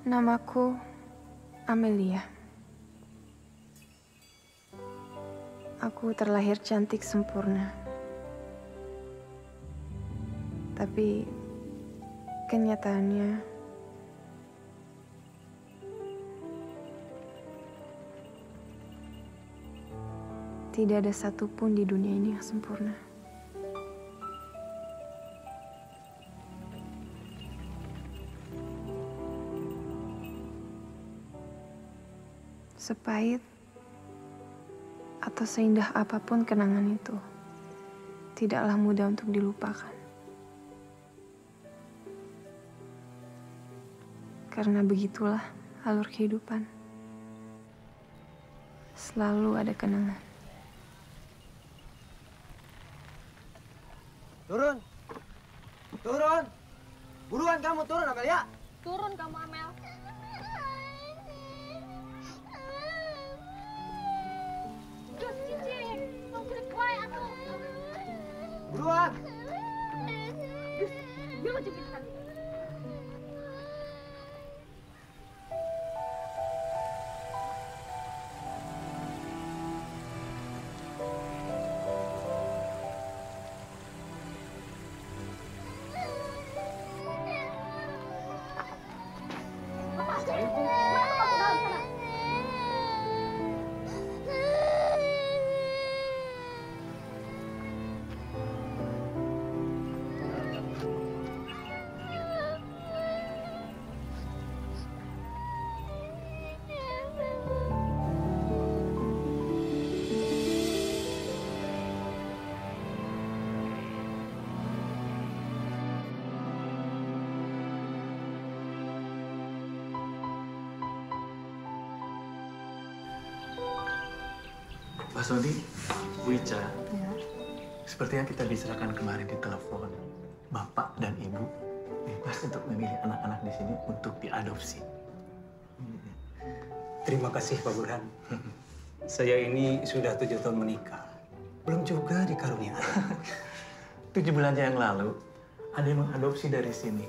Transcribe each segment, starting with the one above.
Namaku Amelia. Aku terlahir cantik sempurna. Tapi kenyataannya tidak ada satupun di dunia ini yang sempurna. Sepahit atau seindah apapun kenangan itu, tidaklah mudah untuk dilupakan. Karena begitulah alur kehidupan. Selalu ada kenangan. Turun! Turun! Buruan kamu turun, Amelia! Turun kamu, Amel. Just cicing, don't cry atau. Buruan! Jangan cipit kali. Pak Sodi, Bu Ica, ya. Seperti yang kita bicarakan kemarin di telepon, Bapak dan Ibu bebas untuk memilih anak-anak di sini untuk diadopsi. Terima kasih Pak Burhan. Saya ini sudah 7 tahun menikah. Belum juga dikaruniai anak. 7 bulan yang lalu, ada yang mengadopsi dari sini.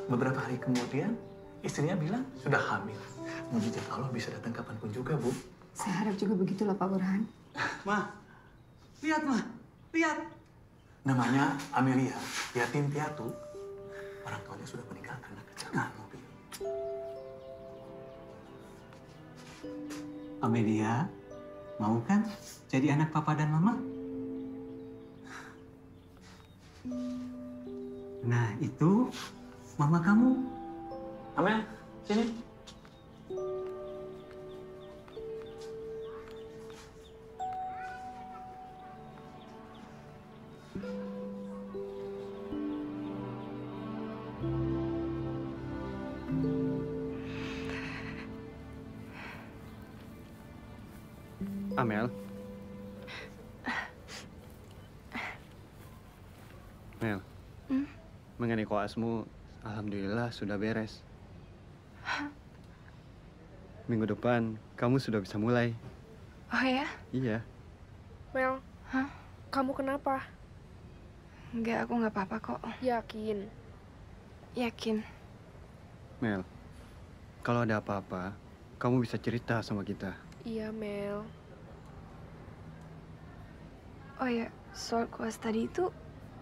Beberapa hari kemudian, istrinya bilang sudah hamil. Mujizat Allah bisa datang kapanpun juga, Bu. Saya harap juga begitulah Pak Burhan. Ma, lihat Ma, lihat. Namanya Amelia, yatim piatu. Orang tuanya sudah meninggal karena kecelakaan mobil. Amelia, mau kan jadi anak Papa dan Mama? Nah, itu Mama kamu. Amel, sini. Amel. Mel. Mengenai koasmu, alhamdulillah sudah beres. Minggu depan, kamu sudah bisa mulai. Oh ya? Iya. Mel, Hah? kamu kenapa? Enggak, aku nggak apa-apa kok. Yakin? Yakin. Mel, kalau ada apa-apa, kamu bisa cerita sama kita. Iya, Mel. Oh ya, soal kuas tadi itu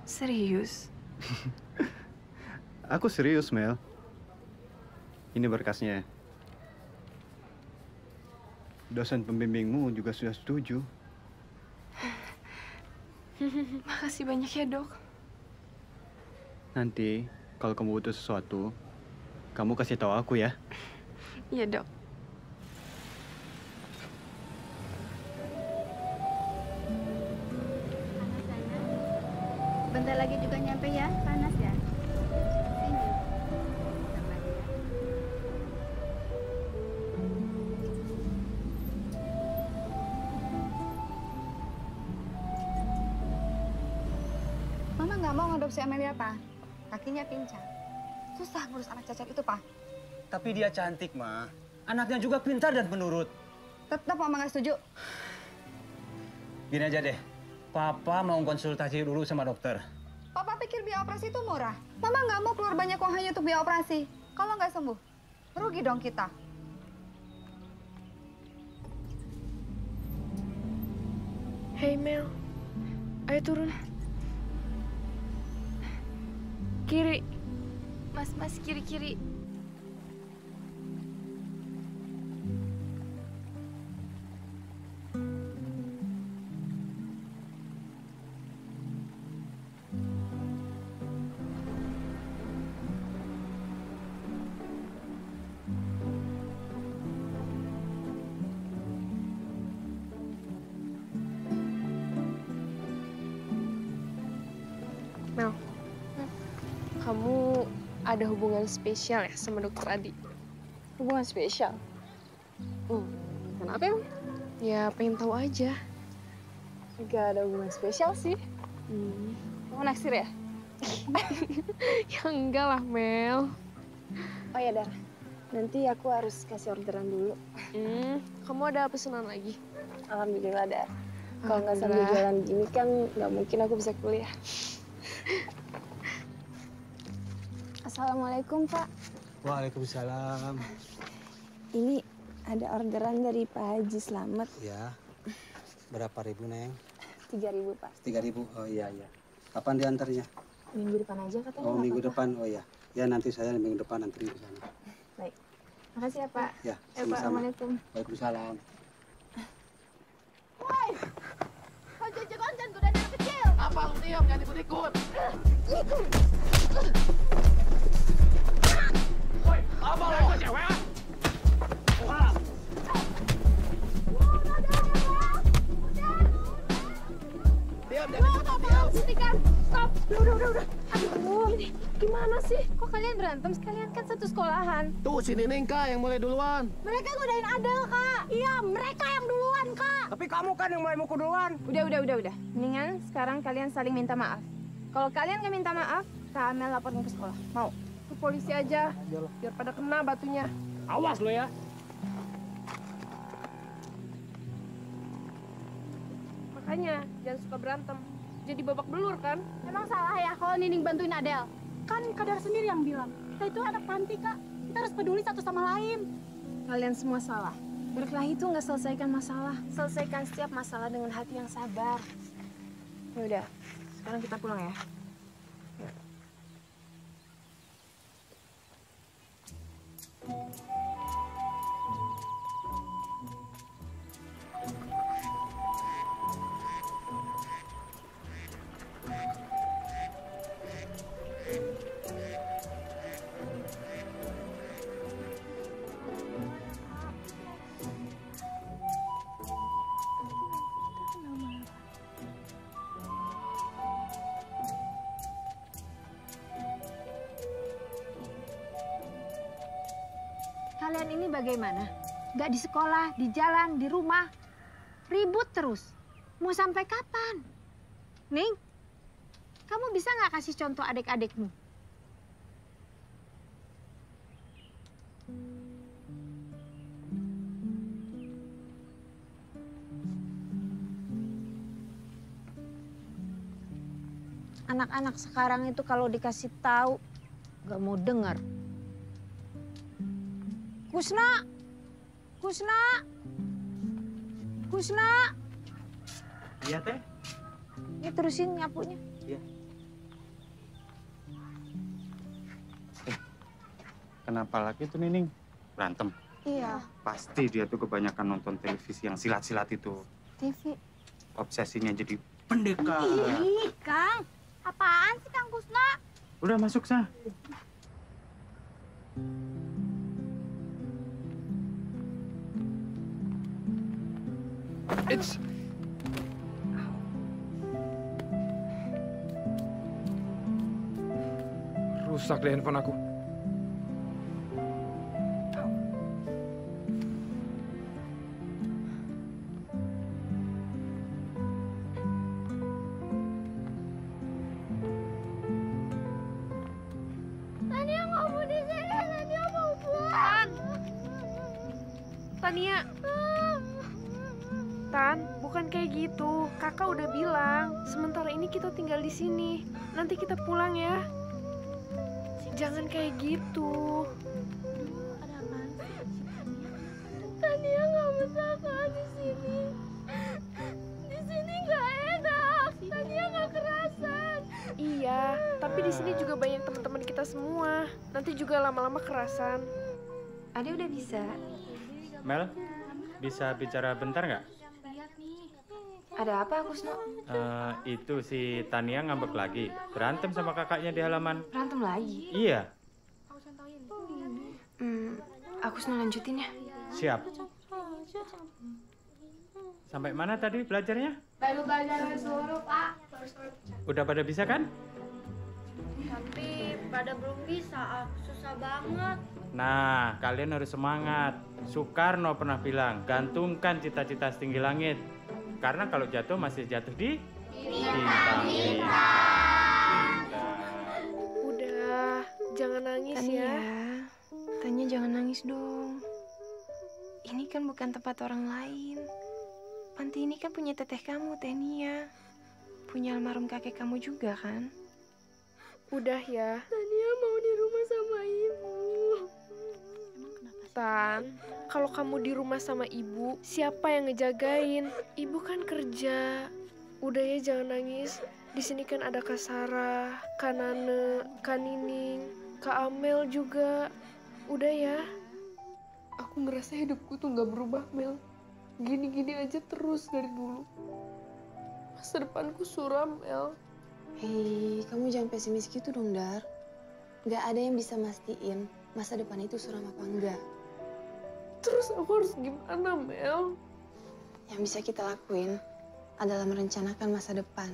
serius? Aku serius, Mel. Ini berkasnya. Dosen pembimbingmu juga sudah setuju. Makasih banyak ya, Dok. Nanti, kalau kamu butuh sesuatu, kamu kasih tahu aku ya. Iya, Dok. Bentar lagi juga nyampe ya, panas ya? Sini. Bentar lagi ya. Mama nggak mau ngadopsi Amelia, Pak. Kakinya pincang. Susah ngurus anak cacat itu, Pak. Tapi dia cantik, Ma. Anaknya juga pintar dan penurut. Tetap Mama nggak setuju. Gini aja deh, Papa mau konsultasi dulu sama dokter. Papa pikir biaya operasi itu murah. Mama nggak mau keluar banyak uang hanya untuk biaya operasi. Kalau nggak sembuh, Rugi dong kita. Hey Mel, ayo turun. Kiri. Mas, kiri-kiri. Mel, kamu ada hubungan spesial ya sama Dokter Adi? Hubungan spesial? Kenapa emang? Ya, pengen tahu aja. Gak ada hubungan spesial sih. Kamu naksir ya? Ya enggak lah, Mel. Oh ya, Dar. Nanti aku harus kasih orderan dulu. Kamu ada pesanan lagi? Alhamdulillah, Dar. Kalau nggak sambil jalan gini kan nggak mungkin aku bisa kuliah. Assalamualaikum, Pak. Waalaikumsalam. Ini ada orderan dari Pak Haji Slamet. Ya. Berapa ribu, Neng? 3.000, Pak. 3.000. Oh iya. Kapan diantarnya? Minggu depan aja katanya. Oh, nggak minggu apa-apa. depan. Oh iya. Ya nanti saya minggu depan anterin ke sana. Baik. Makasih ya, Pak. Ya, Pak. sama-sama. Assalamualaikum. Waalaikumsalam. Kau jajak konten udah dari kecil. Apa lu diam, jangan ikut-ikut. Woi, apa lu? Cewek ah? Wah. Diam, jangan ikut, diam. Hentikan, stop. Udah. Aduh, ini gimana sih? Kok kalian berantem? Sekalian kan satu sekolahan. Tuh, si Nining, Kak, yang mulai duluan. Mereka godain Adel, Kak. Iya, mereka yang duluan, Kak. Tapi kamu kan yang mulai mukul duluan. Udah. Mendingan sekarang kalian saling minta maaf. Kalau kalian gak minta maaf, Kak Amel laporin ke sekolah. Mau? Ke polisi aja, biar pada kena batunya. Awas lo ya. Makanya, jangan suka berantem. Jadi babak belur kan? Emang salah ya kalau Nining bantuin Adel? Kan Kadar sendiri yang bilang, kita itu anak panti, Kak. Kita harus peduli satu sama lain. Kalian semua salah. Berkelahi itu nggak selesaikan masalah. Selesaikan setiap masalah dengan hati yang sabar. Udah, sekarang kita pulang ya. Kalian ini bagaimana? Gak di sekolah, di jalan, di rumah. Ribut terus. Mau sampai kapan? Ning, kamu bisa nggak kasih contoh adik-adikmu? Anak-anak sekarang itu kalau dikasih tahu nggak mau dengar. Kusna! Iya, Teh. Ini terusin nyapunya. Iya. Kenapa lagi tuh Nining? Berantem? Iya, Pasti dia tuh kebanyakan nonton televisi yang silat-silat itu. TV. Obsesinya jadi pendekar. Ih, Kang. Apaan sih Kang Kusna? Udah masuk, Sah. It's... Rusak deh handphone aku. Tania nggak mau di sini, Tania mau pulang. Tania. Tan, bukan kayak gitu. Kakak udah bilang, sementara ini kita tinggal di sini. Nanti kita pulang ya. Jangan kayak gitu. Ada apa kelamaan di sini. Di sini nggak enak. Tania nggak kerasan. Iya, tapi di sini juga banyak teman-teman kita semua. Nanti juga lama-lama kerasan. Ade udah bisa. Mel, bisa bicara bentar nggak? Ada apa, Kusno? Itu si Tania ngambek lagi. Berantem sama kakaknya di halaman. Berantem lagi? Iya. Kusno lanjutin ya. Siap. Sampai mana tadi belajarnya? Baru belajar suruh, Pak. Udah pada bisa kan? Tapi pada belum bisa, susah banget. Nah, kalian harus semangat. Soekarno pernah bilang, gantungkan cita-cita setinggi langit. Karena kalau jatuh masih jatuh di bintang. Udah, jangan nangis ya. Tania jangan nangis dong. Ini kan bukan tempat orang lain. Panti ini kan punya teteh kamu, Tania. Punya almarhum kakek kamu juga kan? Udah ya. Tania mau di rumah sama ibu. Tan, kalau kamu di rumah sama ibu, siapa yang ngejagain? Ibu kan kerja. Udah ya, jangan nangis. Di sini kan ada Kak Sarah, Kak Nane, Kak Nining, Kak Amel juga. Udah ya. Aku ngerasa hidupku tuh nggak berubah, Mel. Gini-gini aja terus dari dulu. Masa depanku suram, Mel. Hei, kamu jangan pesimis gitu dong, Dar. Gak ada yang bisa mastiin masa depan itu suram apa enggak. Terus aku harus gimana, Mel? Yang bisa kita lakuin adalah merencanakan masa depan.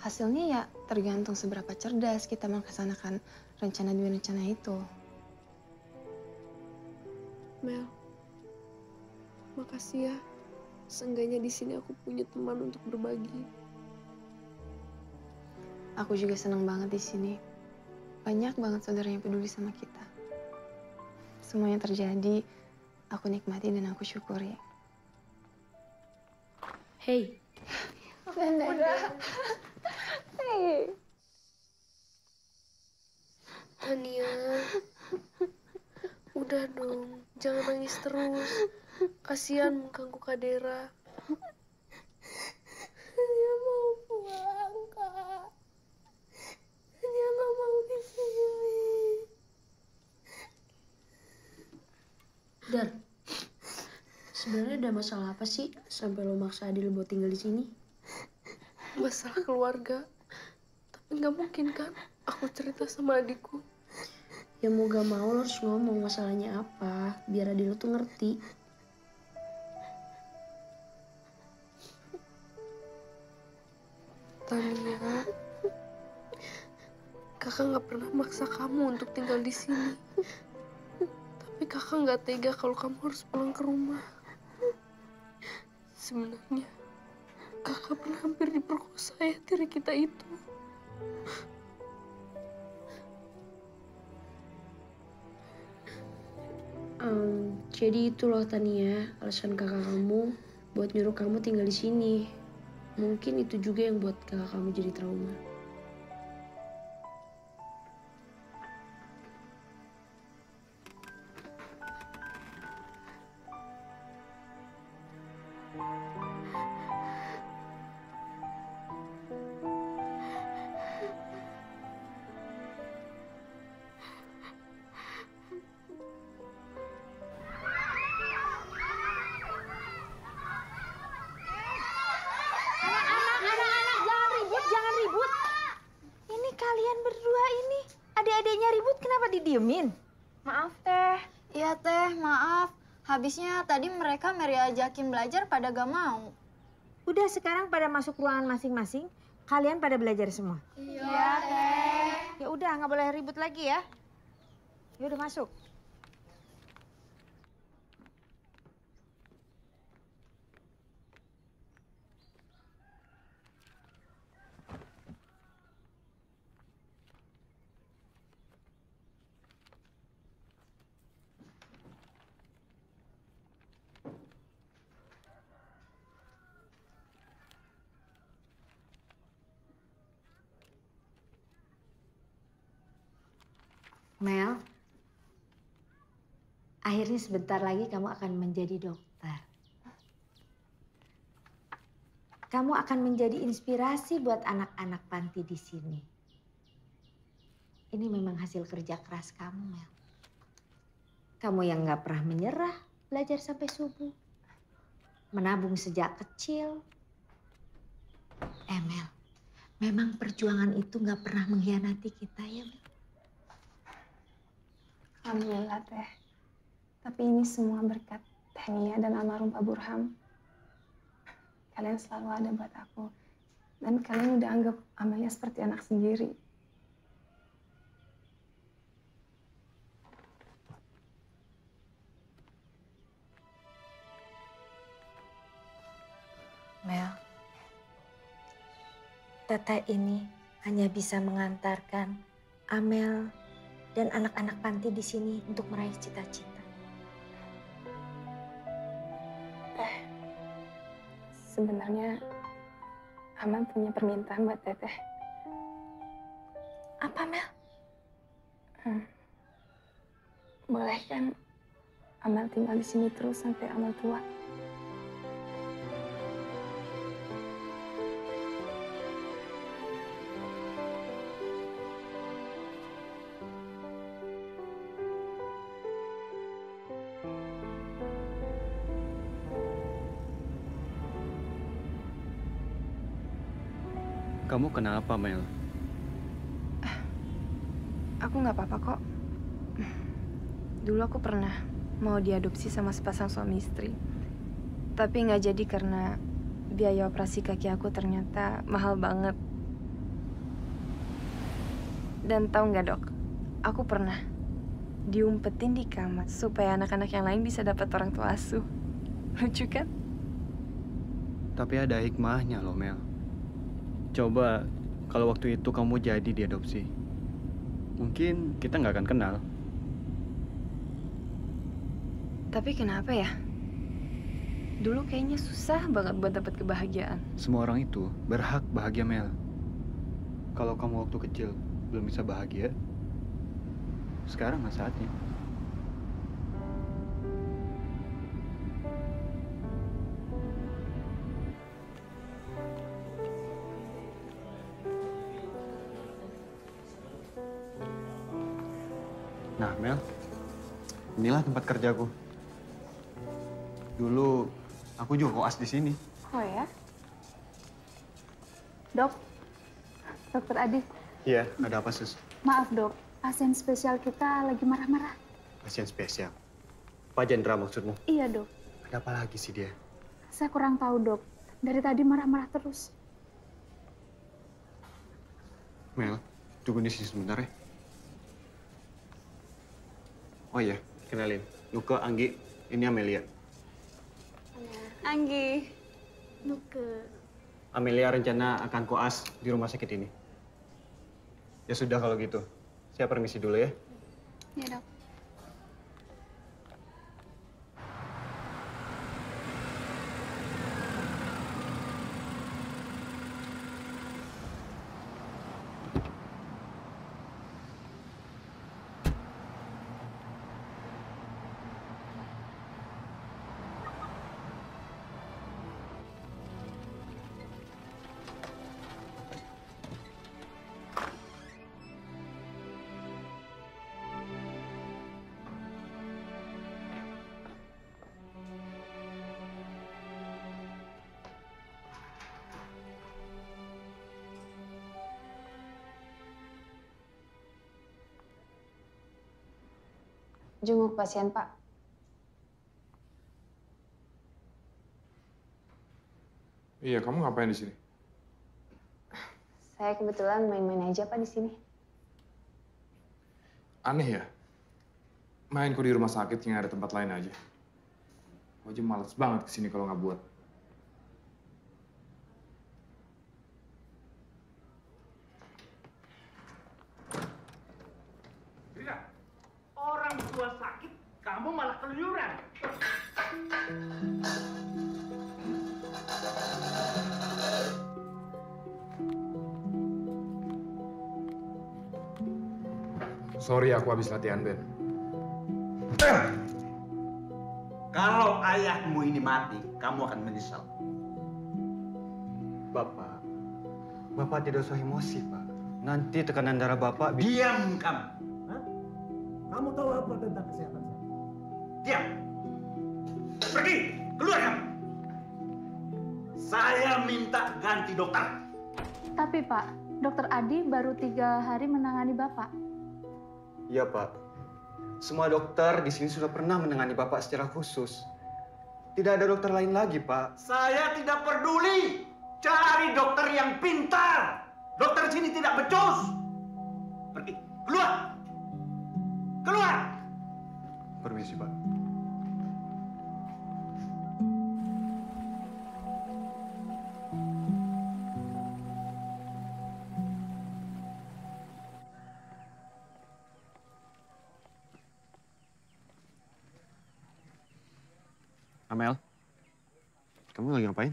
Hasilnya ya tergantung seberapa cerdas kita melaksanakan rencana demi rencana itu. Mel, makasih ya. Seenggaknya di sini aku punya teman untuk berbagi. Aku juga senang banget di sini. Banyak banget saudara yang peduli sama kita. Semua yang terjadi, aku nikmati dan aku syukuri. Hei. Udah. Hei. Tania. Udah dong, jangan nangis terus. Kasihan mengganggu Kak Dera. Tania mau pulang, Kak. Tania nggak mau di sini. Dar, sebenarnya ada masalah apa sih sampai lo maksa Adil buat tinggal di sini? Masalah keluarga. Tapi nggak mungkin kan aku cerita sama adikku. Ya mau gak mau lo harus ngomong masalahnya apa, biar Adil lo tuh ngerti. Tania, kakak nggak pernah maksa kamu untuk tinggal di sini. Tapi kakak nggak tega kalau kamu harus pulang ke rumah. Sebenarnya, kakak pernah hampir diperkosa ya tiri kita itu. Jadi itu loh Tania, alasan kakak kamu buat nyuruh kamu tinggal di sini. Mungkin itu juga yang buat kakak kamu jadi trauma. Didiemin? Maaf, Teh. Iya, Teh, maaf. Habisnya tadi mereka Mary ajakin belajar pada gak mau. Udah sekarang pada masuk ruangan masing-masing, kalian pada belajar semua? Iya, Teh. Ya udah, nggak boleh ribut lagi ya. Ya udah masuk. Mel, akhirnya sebentar lagi kamu akan menjadi dokter. Kamu akan menjadi inspirasi buat anak-anak panti di sini. Ini memang hasil kerja keras kamu, Mel. Kamu yang nggak pernah menyerah, belajar sampai subuh. Menabung sejak kecil. Mel, memang perjuangan itu nggak pernah mengkhianati kita ya, Mel. Alhamdulillah, Teh. Tapi ini semua berkat Teh Nia dan almarhum Pak Burham. Kalian selalu ada buat aku. Dan kalian udah anggap Amelia seperti anak sendiri. Mel, Tete ini hanya bisa mengantarkan Amel dan anak-anak panti di sini untuk meraih cita-cita. Sebenarnya Amel punya permintaan buat Teteh. Apa, Mel? Boleh kan Amel tinggal di sini terus sampai Amel tua? Kamu kenapa, Mel? Aku nggak apa-apa kok. Dulu aku pernah mau diadopsi sama sepasang suami istri. Tapi nggak jadi karena biaya operasi kaki aku ternyata mahal banget. Dan tahu nggak, Dok? Aku pernah diumpetin di kamar supaya anak-anak yang lain bisa dapat orang tua asuh. Lucu kan? Tapi ada hikmahnya loh, Mel. Coba kalau waktu itu kamu jadi diadopsi, mungkin kita nggak akan kenal. Tapi kenapa ya? Dulu kayaknya susah banget buat dapat kebahagiaan. Semua orang itu berhak bahagia, Mel. Kalau kamu waktu kecil belum bisa bahagia, sekarang nggak saatnya. Nah, Mel, inilah tempat kerjaku. Dulu aku juga koas di sini. Oh ya? Dok, Dokter Adi. Iya, ada apa, Sus? Maaf dok, pasien spesial kita lagi marah-marah. Pasien spesial? Pak Jendra maksudmu? Iya dok. Ada apa lagi sih dia? Saya kurang tahu dok, dari tadi marah-marah terus. Mel, tunggu di sini sebentar ya. Oh iya, kenalin. Nuke, Anggi, ini Amelia. Anggi. Nuke. Amelia rencana akan koas di rumah sakit ini. Ya sudah kalau gitu. Saya permisi dulu ya. Iya dok. Jenguk pasien, Pak. Iya, kamu ngapain di sini? Saya kebetulan main-main aja, Pak, di sini. Aneh ya? Main kok di rumah sakit yang ada tempat lain aja. Aku aja males banget kesini kalau nggak buat. Orang tua sakit, kamu malah keluyuran. Sorry, aku habis latihan band. Kalau ayahmu ini mati, kamu akan menyesal. Bapak tidak usah emosi, Pak. Nanti tekanan darah Bapak... Diam kamu. Hah? Kamu tahu apa tentang kesehatan saya? Diam. Pergi, keluar kamu. Saya minta ganti dokter. Tapi Pak, Dokter Adi baru 3 hari menangani Bapak. Iya, Pak. Semua dokter di sini sudah pernah menangani Bapak secara khusus. Tidak ada dokter lain lagi, Pak. Saya tidak peduli. Cari dokter yang pintar. Dokter sini tidak becus. Pergi, keluar. Keluar. Permisi, Pak. Amel, kamu lagi ngapain?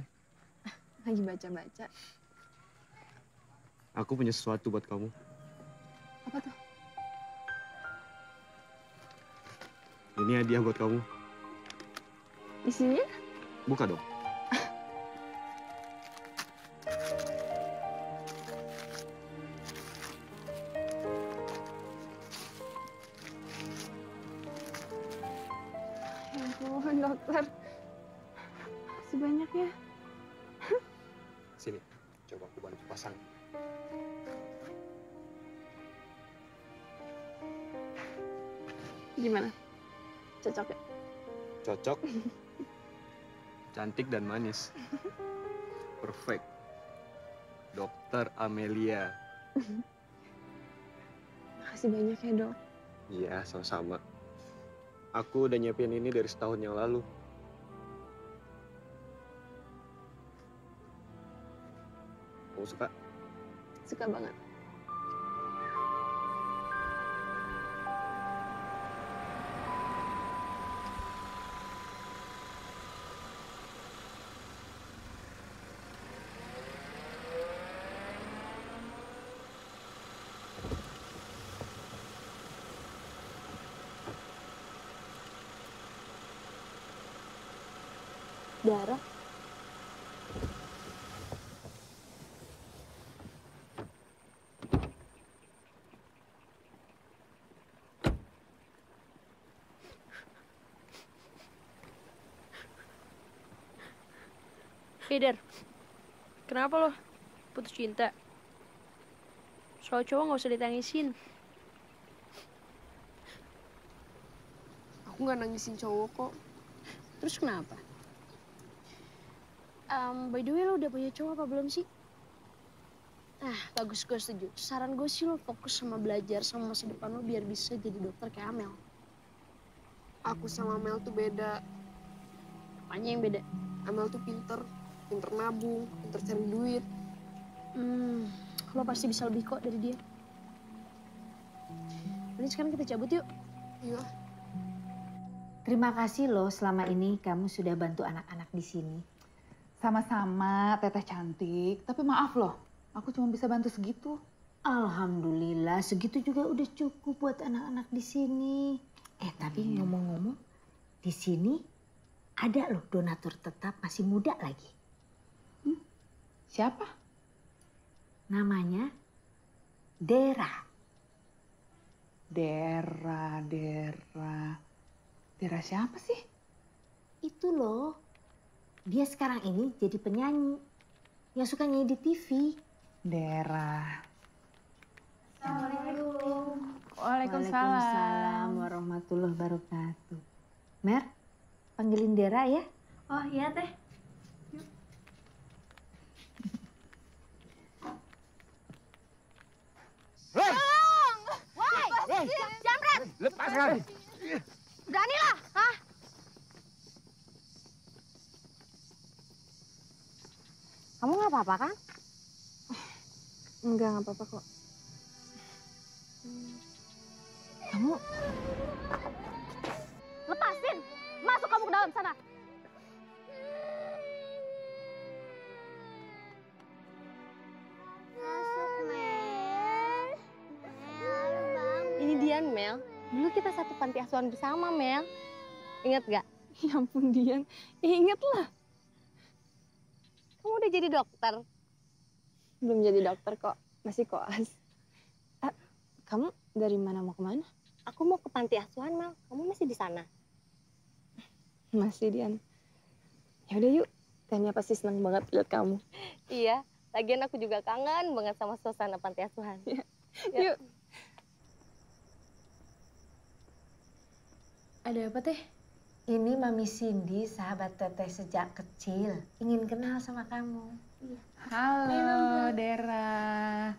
Lagi baca-baca. Aku punya sesuatu buat kamu. Apa tuh? Ini hadiah buat kamu. Isinya? Buka dong. Ya ampun, dokter. Makasih banyak ya. Sini, coba aku bantu pasang. Gimana? Cocok ya? Cocok. Cantik dan manis. Perfect. Dokter Amelia. Makasih banyak ya, Dok. Iya, sama-sama. Aku udah nyiapin ini dari setahun yang lalu. Kamu suka? Suka banget. Darah. Dar, kenapa lo putus cinta? Soal cowok nggak usah ditangisin. Aku nggak nangisin cowok kok. Terus kenapa? By the way, lo udah punya cowok apa belum sih? Bagus, gue setuju. Saran gue sih lo fokus sama belajar sama masa depan lo biar bisa jadi dokter kayak Amel. Aku sama Amel tuh beda. Apanya yang beda? Amel tuh pinter nabung, pinter cari duit. Lo pasti bisa lebih kok dari dia. Jadi sekarang kita cabut yuk. Iya. Terima kasih loh selama ini kamu sudah bantu anak-anak di sini. Sama-sama, Teteh cantik. Tapi maaf loh, aku cuma bisa bantu segitu. Alhamdulillah, segitu juga udah cukup buat anak-anak di sini. Tapi ngomong-ngomong, di sini ada loh donatur tetap masih muda lagi. Siapa? Namanya Dera. Dera siapa sih? Itu loh. Dia sekarang ini jadi penyanyi yang suka nyanyi di TV. Dera. Assalamualaikum. Waalaikumsalam warahmatullahi wabarakatuh. Mer, panggilin Dera ya. Oh iya Teh. Tolong! Woi! Jamret! Lepaskan! Beranilah! Hah? Kamu nggak apa-apa kan? Enggak apa-apa kok. Kamu Lepasin! Masuk kamu ke dalam sana! Masuk, Mel. Ini Dian, Mel. Dulu kita satu panti asuhan bersama, Mel. Ingat gak? Ya ampun Dian, inget lah. Kamu udah jadi dokter. Belum jadi dokter kok, masih koas. Kamu dari mana mau kemana? Aku mau ke panti asuhan, Mel. Kamu masih di sana? Masih, Dian. Ya udah yuk. Tania pasti senang banget lihat kamu. Iya, lagian aku juga kangen banget sama suasana panti asuhan. Yuk. Ada apa, Teh? Ini Mami Cindy, sahabat Teteh sejak kecil. Ingin kenal sama kamu. Halo, Dera.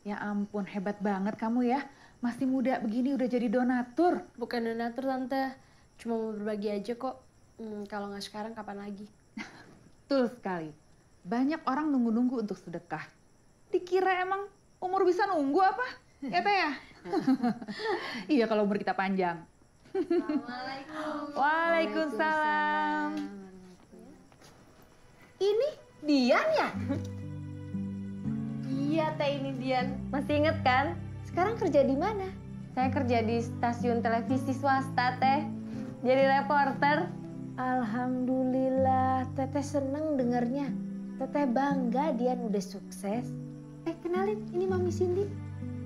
Ya ampun, hebat banget kamu ya. Masih muda begini udah jadi donatur. Bukan donatur, Tante. Cuma mau berbagi aja kok. Kalau nggak sekarang, kapan lagi? Betul sekali. Banyak orang nunggu-nunggu untuk sedekah. Dikira emang umur bisa nunggu apa? Ya, Teh ya? Iya, kalau umur kita panjang. Assalamualaikum. Waalaikumsalam. Ini Dian ya? Iya, Teh, ini Dian. Masih inget kan? Sekarang kerja di mana? Saya kerja di stasiun televisi swasta, Teh. Jadi reporter. Alhamdulillah, Teteh seneng dengernya. Teteh bangga Dian udah sukses. Kenalin, ini Mami Cindy.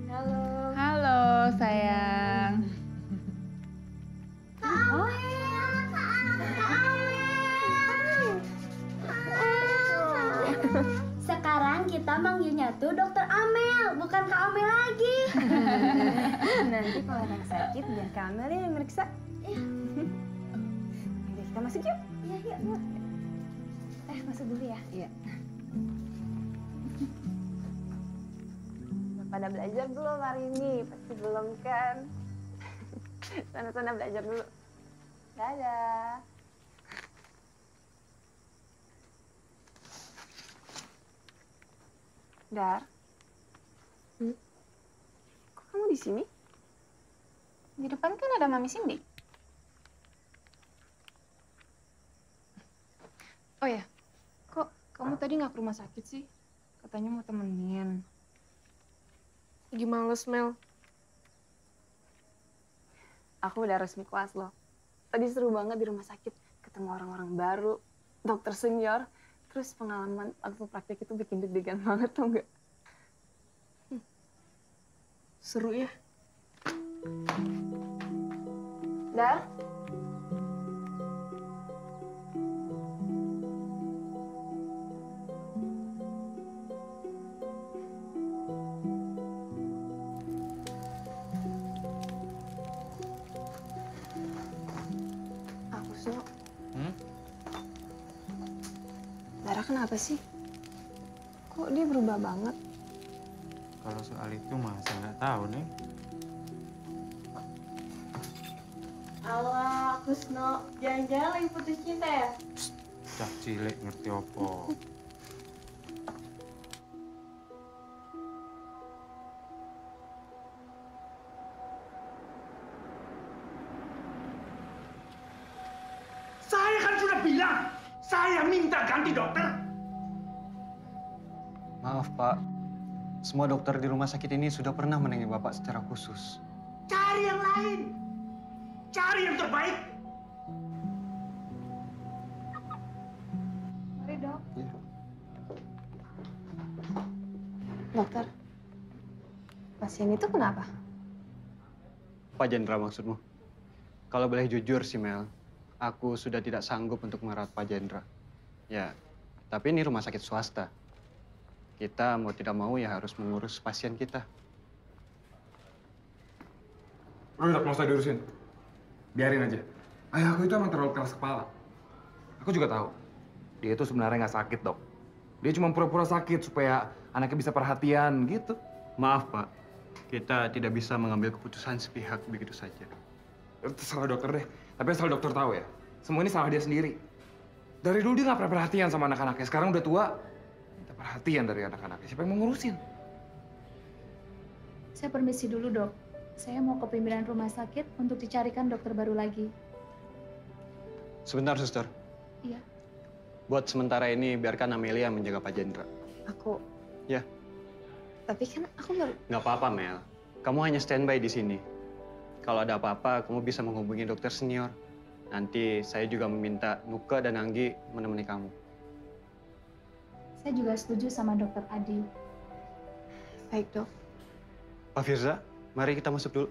Halo. Halo, sayang. Sekarang kita manggilnya tuh Dokter Amel, bukan Kak Amel lagi. Nanti kalau ada yang sakit, biar Kak Amel yang meriksa. Iya. Yaudah, kita masuk yuk. Iya, yuk. Masuk dulu ya. Iya. Pada belajar belum hari ini? Pasti belum kan? Sana-sana belajar dulu. Dadah. Dar. Kok kamu di sini? Di depan kan ada Mami Cindy. Oh ya, kok kamu tadi nggak ke rumah sakit sih? Katanya mau temenin. Lagi males, Mel. Aku udah resmi kelas loh. Tadi seru banget di rumah sakit. Ketemu orang-orang baru, dokter senior. Terus pengalaman waktu praktek itu bikin deg-degan banget, tau nggak? Seru ya? Dar? Dara kenapa sih? Kok dia berubah banget? Kalau soal itu mah saya nggak tahu nih. Allah, Kusno, jangan-jangan lagi putus cinta ya? Cak cilik ngerti opo. Saya kan sudah bilang, saya minta ganti dokter. Maaf, Pak. Semua dokter di rumah sakit ini sudah pernah menangani Bapak secara khusus. Cari yang lain. Cari yang terbaik. Mari, Dok. Iya. Dokter, pasien itu kenapa? Pak Jendra maksudmu? Kalau boleh jujur sih, Mel, aku sudah tidak sanggup untuk merawat Pak Jendra. Ya, tapi ini rumah sakit swasta. Kita mau tidak mau ya harus mengurus pasien kita. Udah, nggak usah diurusin. Biarin aja. Ayah aku itu emang terlalu keras kepala. Aku juga tahu. Dia itu sebenarnya nggak sakit, Dok. Dia cuma pura-pura sakit supaya anaknya bisa perhatian gitu. Maaf, Pak. Kita tidak bisa mengambil keputusan sepihak begitu saja. Itu salah dokter deh. Tapi asal dokter tahu ya, semua ini salah dia sendiri. Dari dulu dia nggak pernah perhatian sama anak-anaknya. Sekarang udah tua, minta perhatian dari anak-anaknya. Siapa yang mau ngurusin? Saya permisi dulu, Dok. Saya mau ke pimpinan rumah sakit untuk dicarikan dokter baru lagi. Sebentar, Suster. Iya. Buat sementara ini, biarkan Amelia menjaga Pak Jendra. Aku. Ya. Tapi kan aku baru. Nggak apa-apa, Mel. Kamu hanya standby di sini. Kalau ada apa-apa, kamu bisa menghubungi dokter senior. Nanti saya juga meminta Nuka dan Anggi menemani kamu. Saya juga setuju sama dokter Adi. Baik, Dok. Pak Firza, mari kita masuk dulu.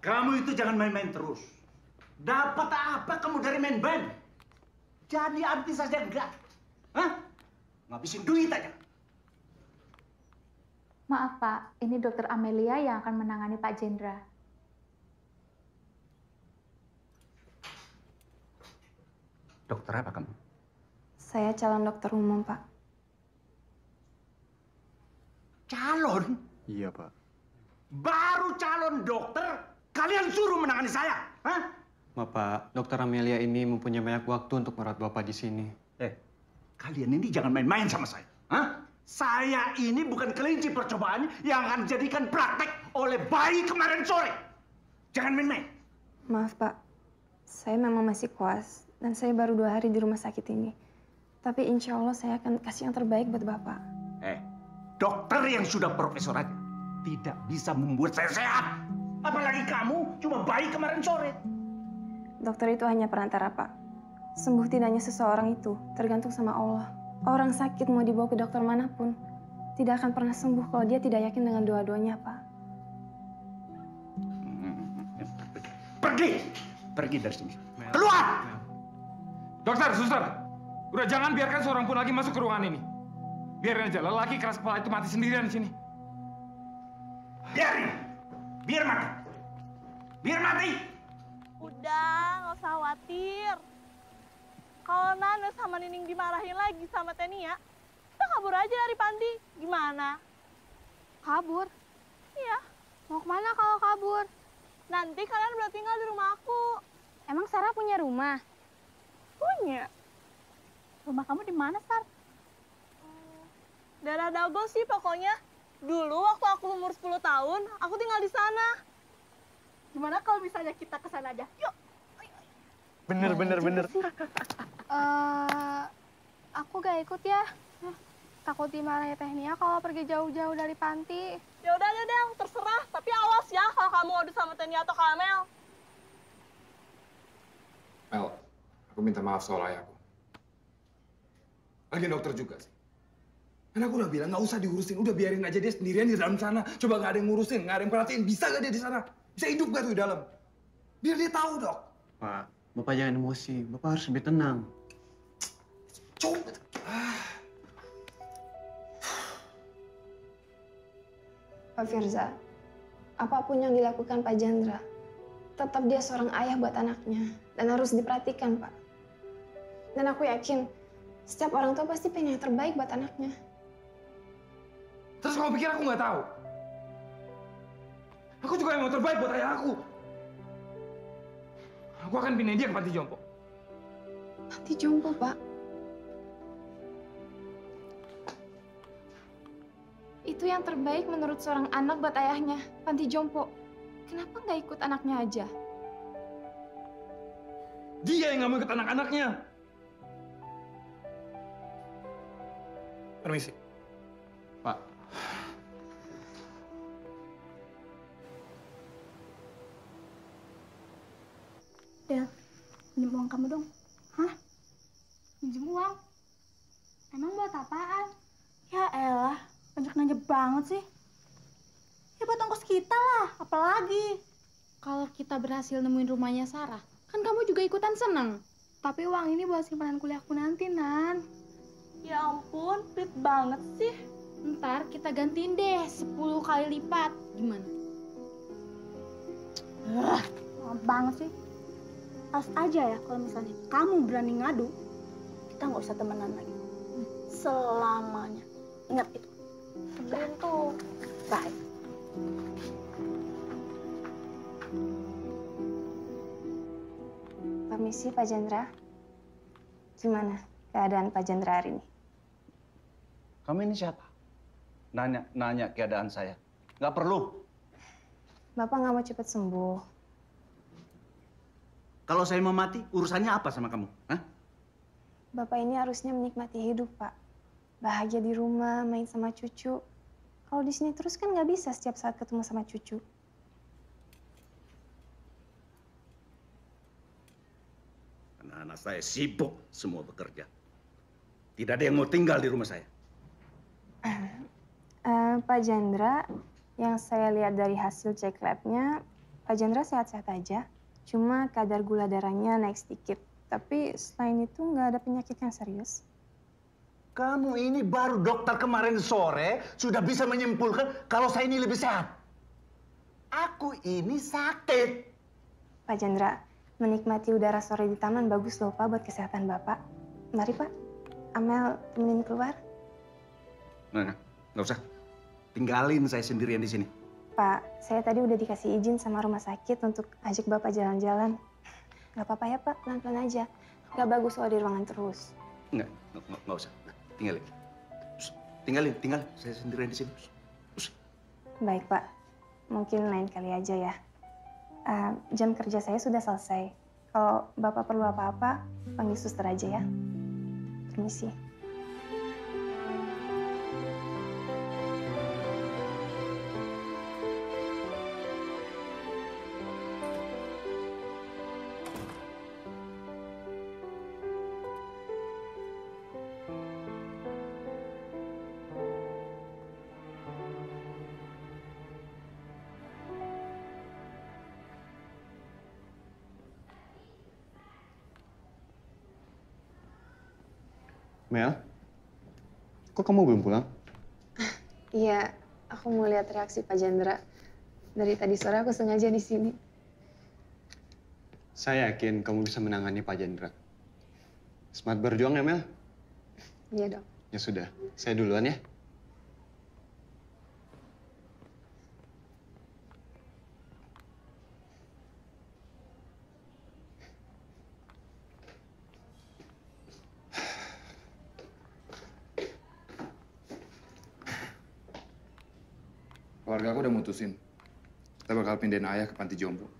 Kamu itu jangan main-main terus. Dapat apa kamu dari main band? Jadi artis saja enggak? Hah? Ngabisin duit aja. Maaf Pak, ini Dokter Amelia yang akan menangani Pak Jendra. Dokter apa kamu? Saya calon dokter umum, Pak. Calon? Iya, Pak. Baru calon dokter, kalian suruh menangani saya? Hah? Bapak, Dokter Amelia ini mempunyai banyak waktu untuk merawat Bapak di sini. Kalian ini jangan main-main sama saya. Hah? Saya ini bukan kelinci percobaan yang akan dijadikan praktek oleh bayi kemarin sore. Jangan main-main. Maaf, Pak. Saya memang masih koas dan saya baru 2 hari di rumah sakit ini. Tapi insya Allah saya akan kasih yang terbaik buat Bapak. Dokter yang sudah profesor aja tidak bisa membuat saya sehat. Apalagi kamu cuma bayi kemarin sore. Dokter itu hanya perantara, Pak. Sembuh tidaknya seseorang itu tergantung sama Allah. Orang sakit mau dibawa ke dokter manapun, tidak akan pernah sembuh kalau dia tidak yakin dengan doa-doanya, Pak. Pergi! Pergi dari sini. Keluar! Dokter, suster, udah jangan biarkan seorang pun lagi masuk ke ruangan ini. Biarin aja, lelaki keras kepala itu mati sendirian di sini. Biarin! Biar mati! Biar mati! Udah, nggak usah khawatir. Kalau Nana sama Nining dimarahin lagi sama Tenia, kita kabur aja dari panti. Gimana? Kabur? Iya. Mau kemana kalau kabur? Nanti kalian boleh tinggal di rumah aku. Emang Sarah punya rumah? Punya. Rumah kamu di mana, Sar? Daerah Dago sih pokoknya. Dulu waktu aku umur 10 tahun, aku tinggal di sana. Gimana kalau misalnya kita ke sana aja? Yuk. Bener. Aku gak ikut ya. Takut dimarahin Tenia kalau pergi jauh-jauh dari panti. Ya udah deh, terserah. Tapi awas ya kalau kamu adu sama Tenia atau Kamel. Mel, aku minta maaf soal ayahku. Lagi dokter juga sih. Kan aku udah bilang nggak usah diurusin, udah biarin aja dia sendirian di dalam sana. Coba nggak ada yang ngurusin, nggak ada yang perhatiin. Bisa nggak dia di sana? Bisa hidup nggak tuh di dalam? Biar dia tahu, Dok. Pak, Bapak jangan emosi. Bapak harus lebih tenang. Coba. Pak Firza, apapun yang dilakukan Pak Jendra, tetap dia seorang ayah buat anaknya dan harus diperhatikan, Pak. Dan aku yakin setiap orang tua pasti pengen yang terbaik buat anaknya. Terus kamu pikir aku nggak tahu? Aku juga yang mau terbaik buat ayah aku. Aku akan pindahin dia ke panti jompo. Panti jompo, Pak? Itu yang terbaik menurut seorang anak buat ayahnya, panti jompo. Kenapa nggak ikut anaknya aja? Dia yang nggak mau ikut anak-anaknya. Permisi. Pak. Del, pinjam uang kamu dong. Hah? Pinjam uang? Emang buat apaan? Ya elah, banyak nanya banget sih. Ya buat ongkos kita lah, apalagi. Kalau kita berhasil nemuin rumahnya Sarah, kan kamu juga ikutan seneng. Tapi uang ini buat simpanan kuliahku nanti, Nan. Ya ampun, pelit banget sih. Ntar kita gantiin deh 10 kali lipat. Gimana? Lama banget sih. Pas aja ya kalau misalnya kamu berani ngadu, kita nggak usah temenan lagi. Selamanya. Ingat itu. Keren tuh. Bye. Permisi, Pak Jendra. Gimana keadaan Pak Jendra hari ini? Kamu ini siapa? Nanya keadaan saya. Nggak perlu. Bapak nggak mau cepat sembuh. Kalau saya mau mati, urusannya apa sama kamu? Hah? Bapak ini harusnya menikmati hidup, Pak. Bahagia di rumah, main sama cucu. Kalau di sini terus kan nggak bisa setiap saat ketemu sama cucu. Anak-anak saya sibuk semua bekerja. Tidak ada yang mau tinggal di rumah saya. Pak Jendra, yang saya lihat dari hasil cek labnya, Pak Jendra sehat-sehat aja. Cuma kadar gula darahnya naik sedikit. Tapi selain itu nggak ada penyakit yang serius. Kamu ini baru dokter kemarin sore sudah bisa menyimpulkan kalau saya ini lebih sehat. Aku ini sakit. Pak Jendra, menikmati udara sore di taman bagus loh Pak buat kesehatan Bapak. Mari Pak, Amel temenin keluar. Nah, nggak usah. Tinggalin saya sendirian di sini. Pak, saya tadi udah dikasih izin sama rumah sakit untuk ajak Bapak jalan-jalan. Nggak apa-apa ya Pak, pelan-pelan aja. Nggak bagus kalau di ruangan terus. Nggak usah. Tinggalin. Tinggalin. Saya sendirian di sini. Baik Pak, mungkin lain kali aja ya. Jam kerja saya sudah selesai. Kalau Bapak perlu apa-apa, panggil suster aja ya. Permisi. Mel, kok kamu belum pulang? Iya, aku mau lihat reaksi Pak Jendra. Dari tadi sore aku sengaja di sini. Saya yakin kamu bisa menangani Pak Jendra. Semangat berjuang ya, Mel? Iya dok. Ya sudah, saya duluan ya. Keluarga aku udah mutusin. Kita bakal pindahin ayah ke panti jompo.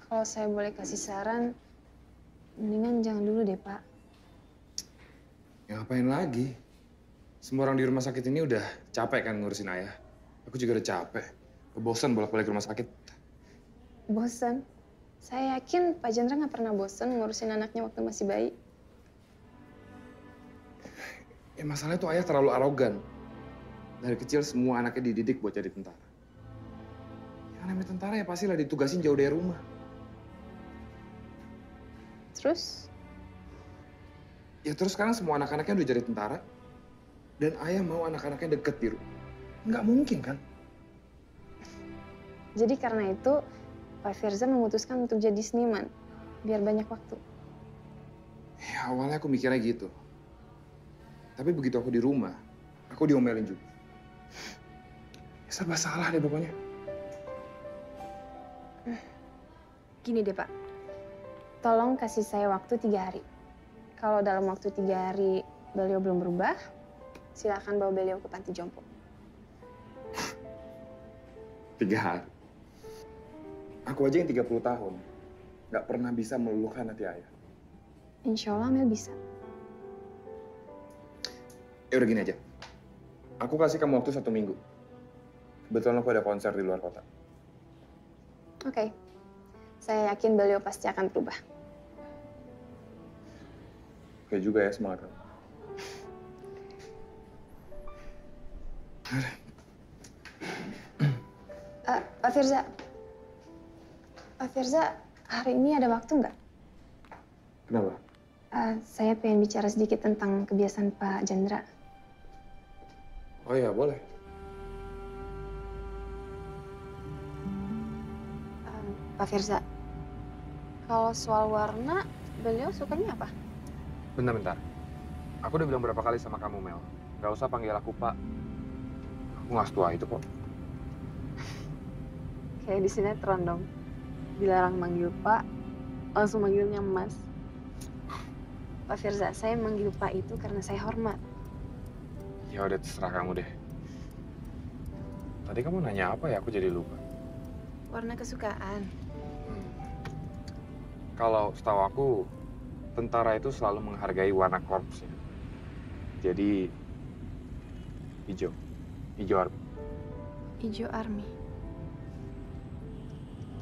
Kalau saya boleh kasih saran, mendingan jangan dulu deh Pak. Ya ngapain lagi? Semua orang di rumah sakit ini udah capek kan ngurusin ayah. Aku juga udah capek. Bosan bolak-balik ke rumah sakit. Bosen? Saya yakin Pak Jendra nggak pernah bosen ngurusin anaknya waktu masih bayi. Ya masalahnya tuh ayah terlalu arogan. Dari kecil semua anaknya dididik buat jadi tentara. Yang namanya tentara ya pastilah ditugasin jauh dari rumah. Terus? Ya terus sekarang semua anak-anaknya udah jadi tentara. Dan ayah mau anak-anaknya deket di rumah. Nggak mungkin kan? Jadi karena itu, Pak Firza memutuskan untuk jadi seniman. Biar banyak waktu. Ya awalnya aku mikirnya gitu. Tapi begitu aku di rumah, aku diomelin juga. Ya, serba salah deh pokoknya. Gini deh Pak, tolong kasih saya waktu 3 hari. Kalau dalam waktu 3 hari beliau belum berubah, silakan bawa beliau ke panti jompo. 3 hari? Aku aja yang 30 tahun, nggak pernah bisa meluluhkan hati ayah. Insya Allah Mel bisa. Ya udah gini aja. Aku kasih kamu waktu 1 minggu. Kebetulan aku ada konser di luar kota. Oke. Saya yakin beliau pasti akan berubah. Oke juga ya, semangat kamu. Pak Firza. Pak Firza, hari ini ada waktu nggak? Kenapa? Saya pengen bicara sedikit tentang kebiasaan Pak Jendra. Oh iya, boleh. Pak Firza, kalau soal warna, beliau sukanya apa? Bentar. Aku udah bilang berapa kali sama kamu, Mel. Gak usah panggil aku Pak. Aku nggak setua itu kok. Kayak di sinetron dong. Dilarang manggil Pak, langsung manggilnya Mas. Pak Firza, saya manggil Pak itu karena saya hormat. Ya udah terserah kamu deh. Tadi kamu nanya apa ya? Aku jadi lupa. Warna kesukaan. Kalau setahu aku, tentara itu selalu menghargai warna korpsnya. Jadi, hijau. Hijau army. Hijau army.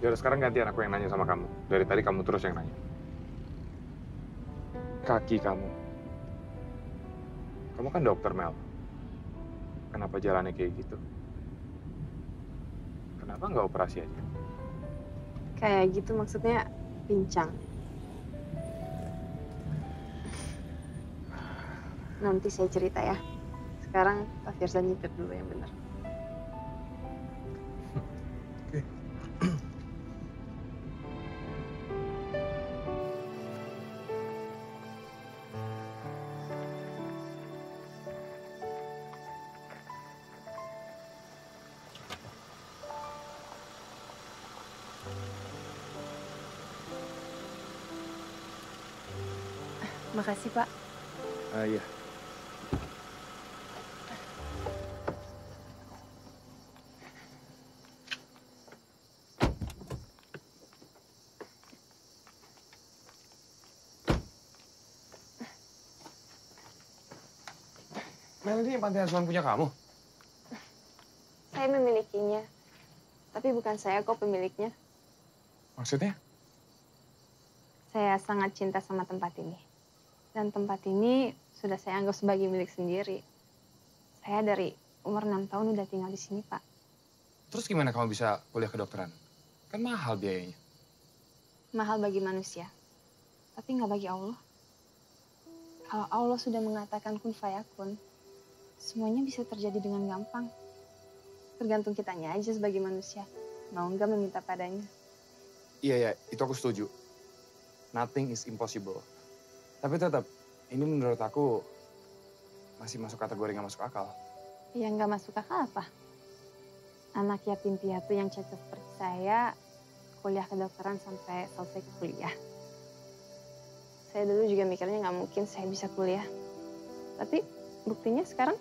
Ya udah sekarang gantian aku yang nanya sama kamu. Dari tadi kamu terus yang nanya. Kaki kamu. Kamu kan dokter, Mel. Kenapa jalannya kayak gitu? Kenapa nggak operasi aja? Kayak gitu maksudnya pincang. Nanti saya cerita ya. Sekarang Pak Firsan nyetir dulu yang benar. Makasih, Pak. Iya. Mel, ini panti asuhan punya kamu? Saya memilikinya. Tapi bukan saya kok pemiliknya. Maksudnya? Saya sangat cinta sama tempat ini. Dan tempat ini sudah saya anggap sebagai milik sendiri. Saya dari umur 6 tahun udah tinggal di sini, Pak. Terus gimana kamu bisa kuliah kedokteran? Kan mahal biayanya. Mahal bagi manusia. Tapi nggak bagi Allah. Kalau Allah sudah mengatakan kun fayakun, semuanya bisa terjadi dengan gampang. Tergantung kitanya aja sebagai manusia. Mau nggak meminta padanya. Iya, itu aku setuju. Nothing is impossible. Tapi tetap, ini menurut aku masih masuk kategori nggak masuk akal. Yang nggak masuk akal apa? Anak yatim piatu yang cacat seperti saya, kuliah kedokteran sampai selesai kuliah. Saya dulu juga mikirnya nggak mungkin saya bisa kuliah. Tapi buktinya sekarang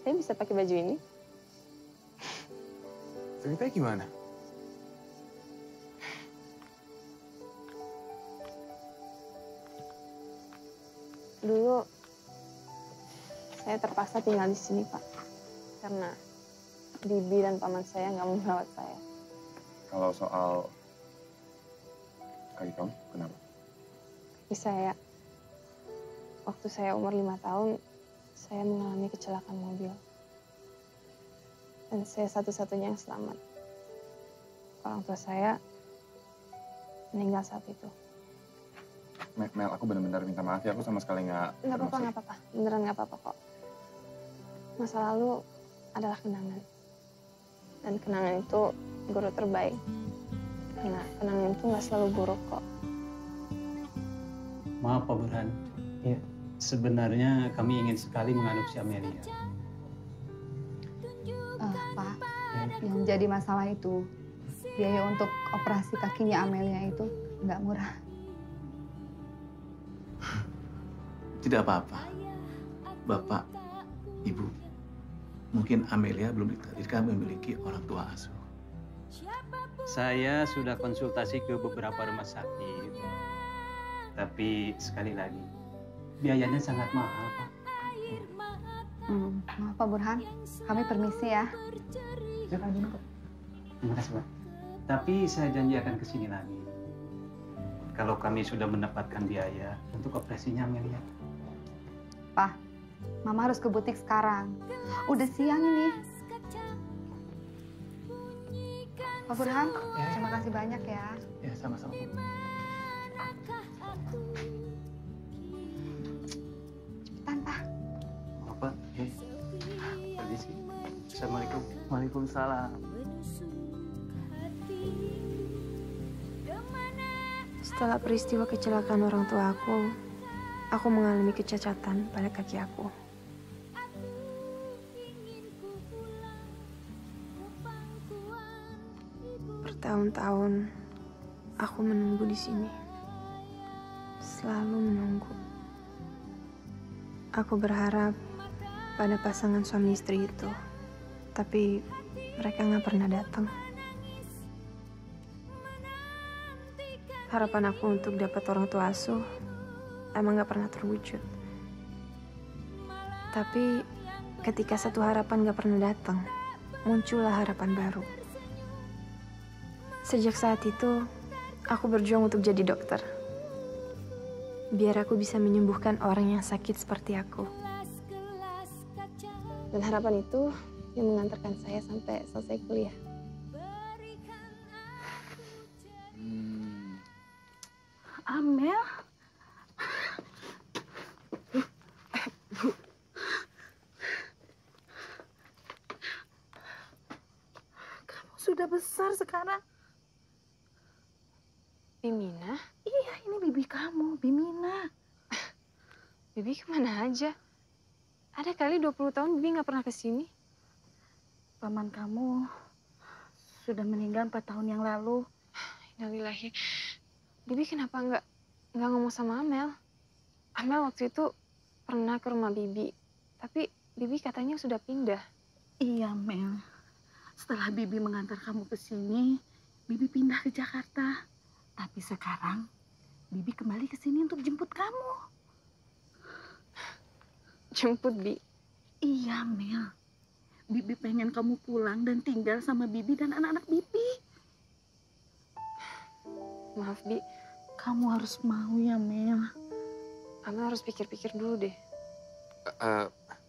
saya bisa pakai baju ini. Ceritanya gimana? Dulu saya terpaksa tinggal di sini, Pak. Karena bibi dan paman saya nggak mau merawat saya. Kalau soal kaki kamu, kenapa? Tapi waktu saya umur 5 tahun, saya mengalami kecelakaan mobil. Dan saya satu-satunya yang selamat. Orang tua saya meninggal saat itu. Mel, aku benar-benar minta maaf ya. Aku sama sekali nggak... Nggak apa-apa. Beneran nggak apa-apa kok. Masa lalu adalah kenangan. Dan kenangan itu guru terbaik. Karena kenangan itu nggak selalu buruk kok. Maaf Pak Burhan. Ya, sebenarnya kami ingin sekali mengadopsi Amelia. Pak, yang jadi masalah itu biaya untuk operasi kakinya Amelia itu nggak murah. Tidak apa-apa. Bapak, Ibu, mungkin Amelia belum ditakdirkan memiliki orang tua asuh. Saya sudah konsultasi ke beberapa rumah sakit. Tapi sekali lagi, biayanya sangat mahal, Pak. Maaf Pak Burhan, kami permisi ya. Terima kasih, Pak. Tapi saya janji akan kesini lagi. Kalau kami sudah mendapatkan biaya untuk operasinya Amelia. Pak, Mama harus ke butik sekarang. Udah siang ini. Pak Burhan, terima kasih banyak ya. Ya, sama-sama. Cepetan, Pak. Apa? Permisi. Assalamualaikum. Waalaikumsalam. Setelah peristiwa kecelakaan orang tua aku mengalami kecacatan pada kaki aku. Bertahun-tahun aku menunggu di sini. Selalu menunggu. Aku berharap pada pasangan suami istri itu. Tapi mereka nggak pernah datang. Harapan aku untuk dapat orang tua asuh emang gak pernah terwujud. Tapi ketika satu harapan gak pernah datang, muncullah harapan baru. Sejak saat itu, aku berjuang untuk jadi dokter. Biar aku bisa menyembuhkan orang yang sakit seperti aku. Dan harapan itu yang mengantarkan saya sampai selesai kuliah. Amel. Kamu sudah besar sekarang. Bimina? Iya, ini bibi kamu, Bimina. Bibi kemana aja? Ada kali 20 tahun Bibi nggak pernah kesini. Paman kamu sudah meninggal 4 tahun yang lalu. Innalillahi. Bibi kenapa nggak ngomong sama Amel? Amel waktu itu pernah ke rumah Bibi, tapi Bibi katanya sudah pindah. Iya, Mel. Setelah Bibi mengantar kamu ke sini, Bibi pindah ke Jakarta. Tapi sekarang Bibi kembali ke sini untuk jemput kamu. Jemput, Bi? Iya, Mel. Bibi pengen kamu pulang dan tinggal sama Bibi dan anak-anak Bibi. Maaf, Bi. Kamu harus mau ya, Mel. Amel harus pikir-pikir dulu deh.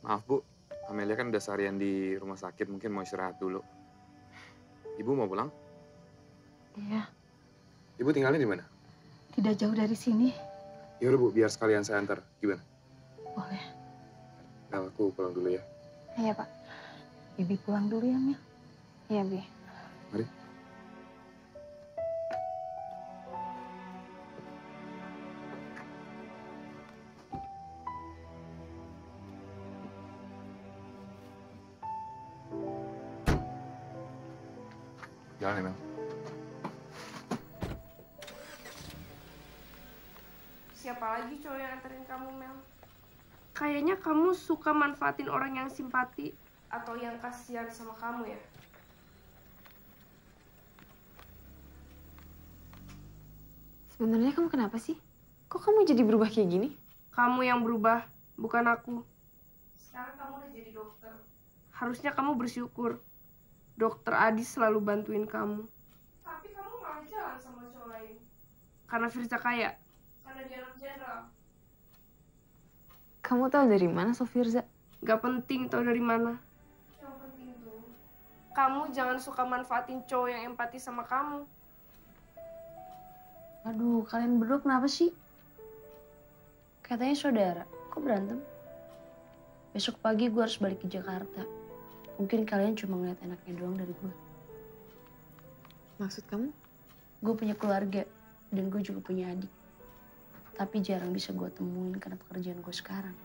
Maaf, Bu. Amelia kan udah seharian di rumah sakit, mungkin mau istirahat dulu. Ibu mau pulang? Iya, Ibu tinggalnya di mana? tidak jauh dari sini. Yaudah, Bu, biar sekalian saya antar. Gimana? Boleh. Nah, aku pulang dulu ya. Iya, Pak. Bibi pulang dulu ya, Mel. Iya, Bi. Mari. Jalan ya, Mel. Siapa lagi cowok yang anterin kamu, Mel? Kayaknya kamu suka manfaatin orang yang simpati atau yang kasihan sama kamu ya? Sebenarnya kamu kenapa sih? Kok kamu jadi berubah kayak gini? Kamu yang berubah, bukan aku. Sekarang kamu udah jadi dokter. Harusnya kamu bersyukur. Dokter Adi selalu bantuin kamu. Tapi kamu malah jalan sama cowok lain. Karena Firza kaya. Karena dia anak jenderal. Kamu tahu dari mana, Sofirza? Gak penting tahu dari mana. Yang penting tuh, kamu jangan suka manfaatin cowok yang empati sama kamu. Aduh, kalian berdua kenapa sih? Katanya saudara, kok berantem? Besok pagi gue harus balik ke Jakarta. Mungkin kalian cuma ngeliat enaknya doang dari gue. Maksud kamu? Gue punya keluarga, dan gue juga punya adik. Tapi jarang bisa gue temuin karena pekerjaan gue sekarang.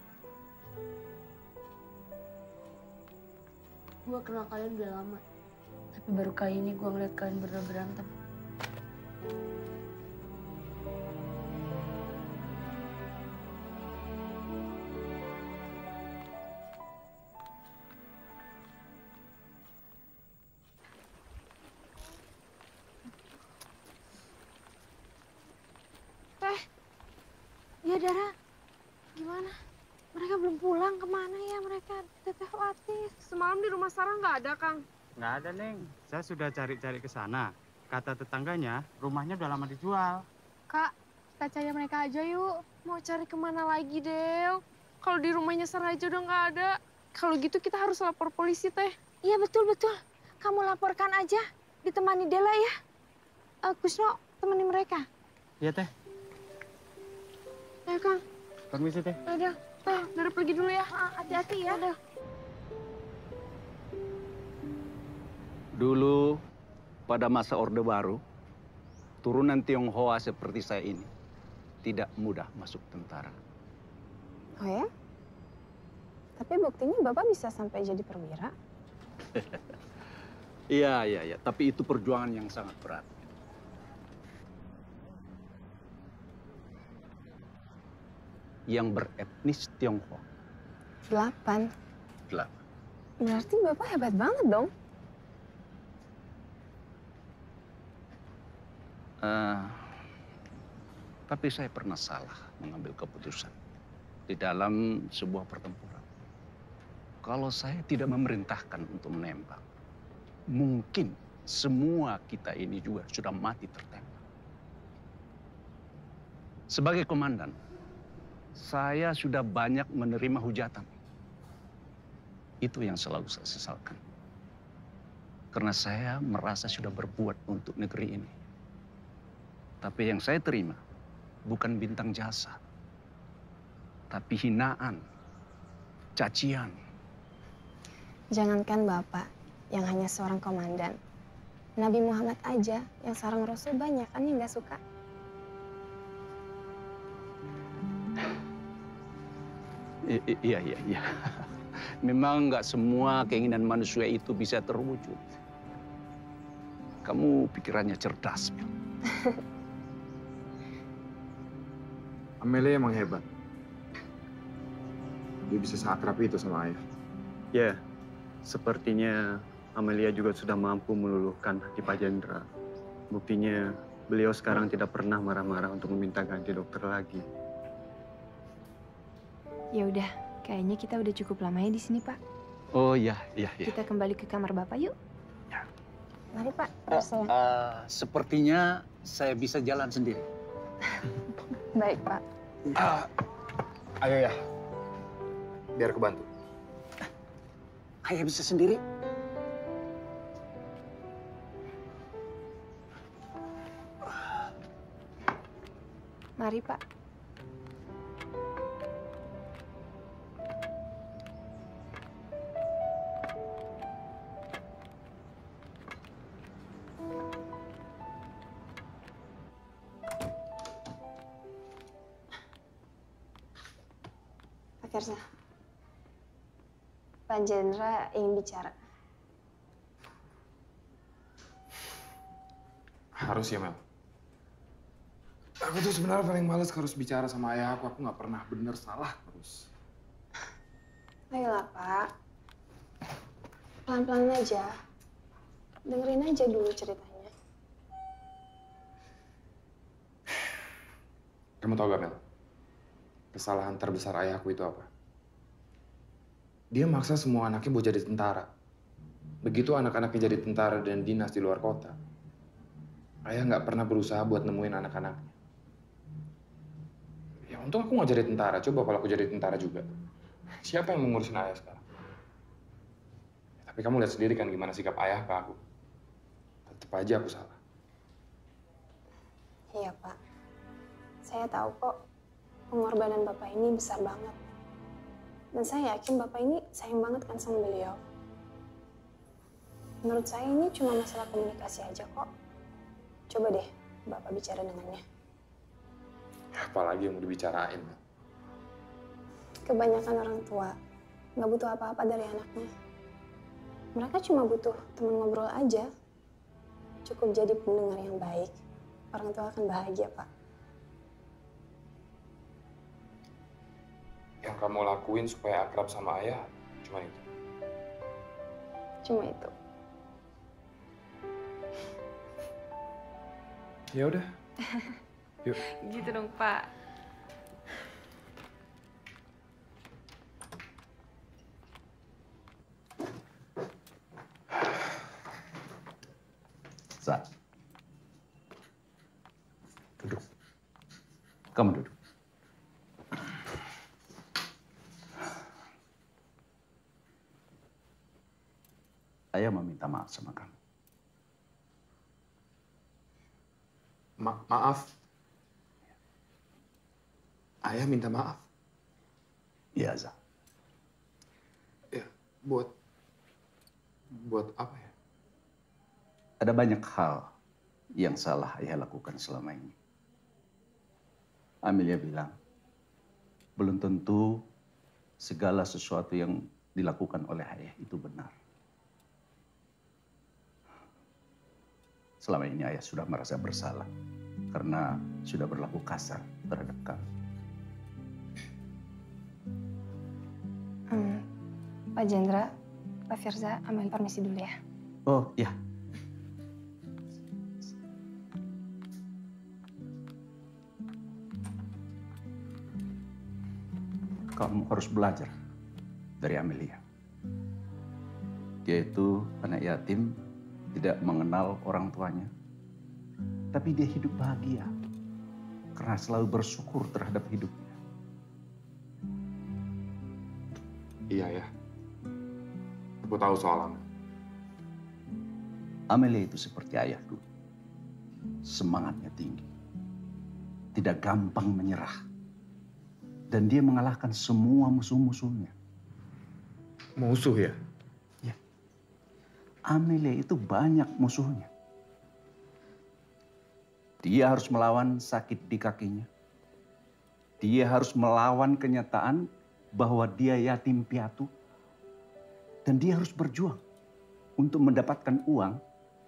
Gue kenal kalian udah lama. Tapi baru kali ini gue ngeliat kalian berdua berantem. Ya, Dara. Gimana? Mereka belum pulang. Kemana ya mereka? Teteh khawatir. Semalam di rumah Sarah nggak ada, Kang. Nggak ada, Neng. Saya sudah cari-cari ke sana. Kata tetangganya, rumahnya udah lama dijual. Kak, kita cari mereka aja yuk. Mau cari kemana lagi, Del? Kalau di rumahnya Sarah aja udah nggak ada. Kalau gitu kita harus lapor polisi, Teh. Iya, betul-betul. Kamu laporkan aja. Ditemani Dela ya. Kusno, temani mereka. Iya, Teh. Ayo, Kang. Permisi, Teh. Udah. Teh, Dara pergi dulu ya. Hati-hati ya. Udah. Dulu, pada masa Orde Baru, turunan Tionghoa seperti saya ini tidak mudah masuk tentara. Oh ya? Tapi buktinya Bapak bisa sampai jadi perwira. Iya. Tapi itu perjuangan yang sangat berat. Yang beretnis Tionghoa. 8. 8. Berarti Bapak hebat banget dong. Tapi saya pernah salah mengambil keputusan di dalam sebuah pertempuran. Kalau saya tidak memerintahkan untuk menembak, mungkin semua kita ini juga sudah mati tertembak. Sebagai komandan, saya sudah banyak menerima hujatan. Itu yang selalu saya sesalkan. Karena saya merasa sudah berbuat untuk negeri ini. Tapi yang saya terima bukan bintang jasa, tapi hinaan, cacian. Jangankan Bapak yang hanya seorang komandan. Nabi Muhammad aja yang seorang Rasul banyak kan yang nggak suka. Iya. Memang nggak semua keinginan manusia itu bisa terwujud. Kamu pikirannya cerdas, Mel. Amelia emang hebat. Dia bisa seakrab itu sama ayah. Ya, sepertinya Amelia juga sudah mampu meluluhkan hati Pak Jendra. Buktinya beliau sekarang tidak pernah marah-marah untuk meminta ganti dokter lagi. Ya udah, kayaknya kita udah cukup lama ya di sini, Pak. Oh iya. Kita kembali ke kamar Bapak yuk. Mari Pak, Sepertinya saya bisa jalan sendiri. Baik Pak. Ayo ya, biar kebantu. Ayah bisa sendiri. Mari Pak. Pak Firza, Pak Jendra ingin bicara. Harus ya, Mel. Aku tuh sebenarnya paling males harus bicara sama ayah aku. Aku nggak pernah bener salah terus. Ayolah Pak, pelan-pelan aja. Dengerin aja dulu ceritanya. Kamu tau gak, Mel? Kesalahan terbesar ayahku itu apa? Dia maksa semua anaknya buat jadi tentara. Begitu anak-anaknya jadi tentara dan dinas di luar kota, ayah nggak pernah berusaha buat nemuin anak-anaknya. Ya untung aku nggak jadi tentara. Coba kalau aku jadi tentara juga. Siapa yang mengurusin ayah sekarang? Ya, tapi kamu lihat sendiri kan gimana sikap ayah ke aku. Tetep aja aku salah. Iya Pak, saya tahu kok pengorbanan Bapak ini besar banget. Dan saya yakin Bapak ini sayang banget kan sama beliau. Menurut saya ini cuma masalah komunikasi aja kok. Coba deh Bapak bicara dengannya. Apalagi yang mau dibicarain, Mel. Kebanyakan orang tua nggak butuh apa-apa dari anaknya. Mereka cuma butuh teman ngobrol aja. Cukup jadi pendengar yang baik. Orang tua akan bahagia, Pak. Yang kamu lakuin supaya akrab sama ayah cuma itu. Cuma itu. Ya udah. Yuk. Gitu dong, Pak. Sa. Duduk. Kamu duduk. Saya meminta maaf sama kamu. Maaf. Ayah minta maaf. Iya, Za. Ya, buat apa ya? Ada banyak hal yang salah ayah lakukan selama ini. Amelia bilang, belum tentu segala sesuatu yang dilakukan oleh ayah itu benar. Selama ini ayah sudah merasa bersalah karena sudah berlaku kasar terhadap kamu. Pak Jendra, Pak Firza, ambil permisi dulu ya. Oh, iya. Kamu harus belajar dari Amelia. Dia itu anak yatim di tidak mengenal orang tuanya, tapi dia hidup bahagia karena selalu bersyukur terhadap hidupnya. Iya ya, aku tahu soal Amel. Amelia itu seperti ayah dulu. Semangatnya tinggi. Tidak gampang menyerah. Dan dia mengalahkan semua musuh-musuhnya. Musuh ya? Ya. Amelia itu banyak musuhnya. Dia harus melawan sakit di kakinya. Dia harus melawan kenyataan bahwa dia yatim piatu. Dan dia harus berjuang untuk mendapatkan uang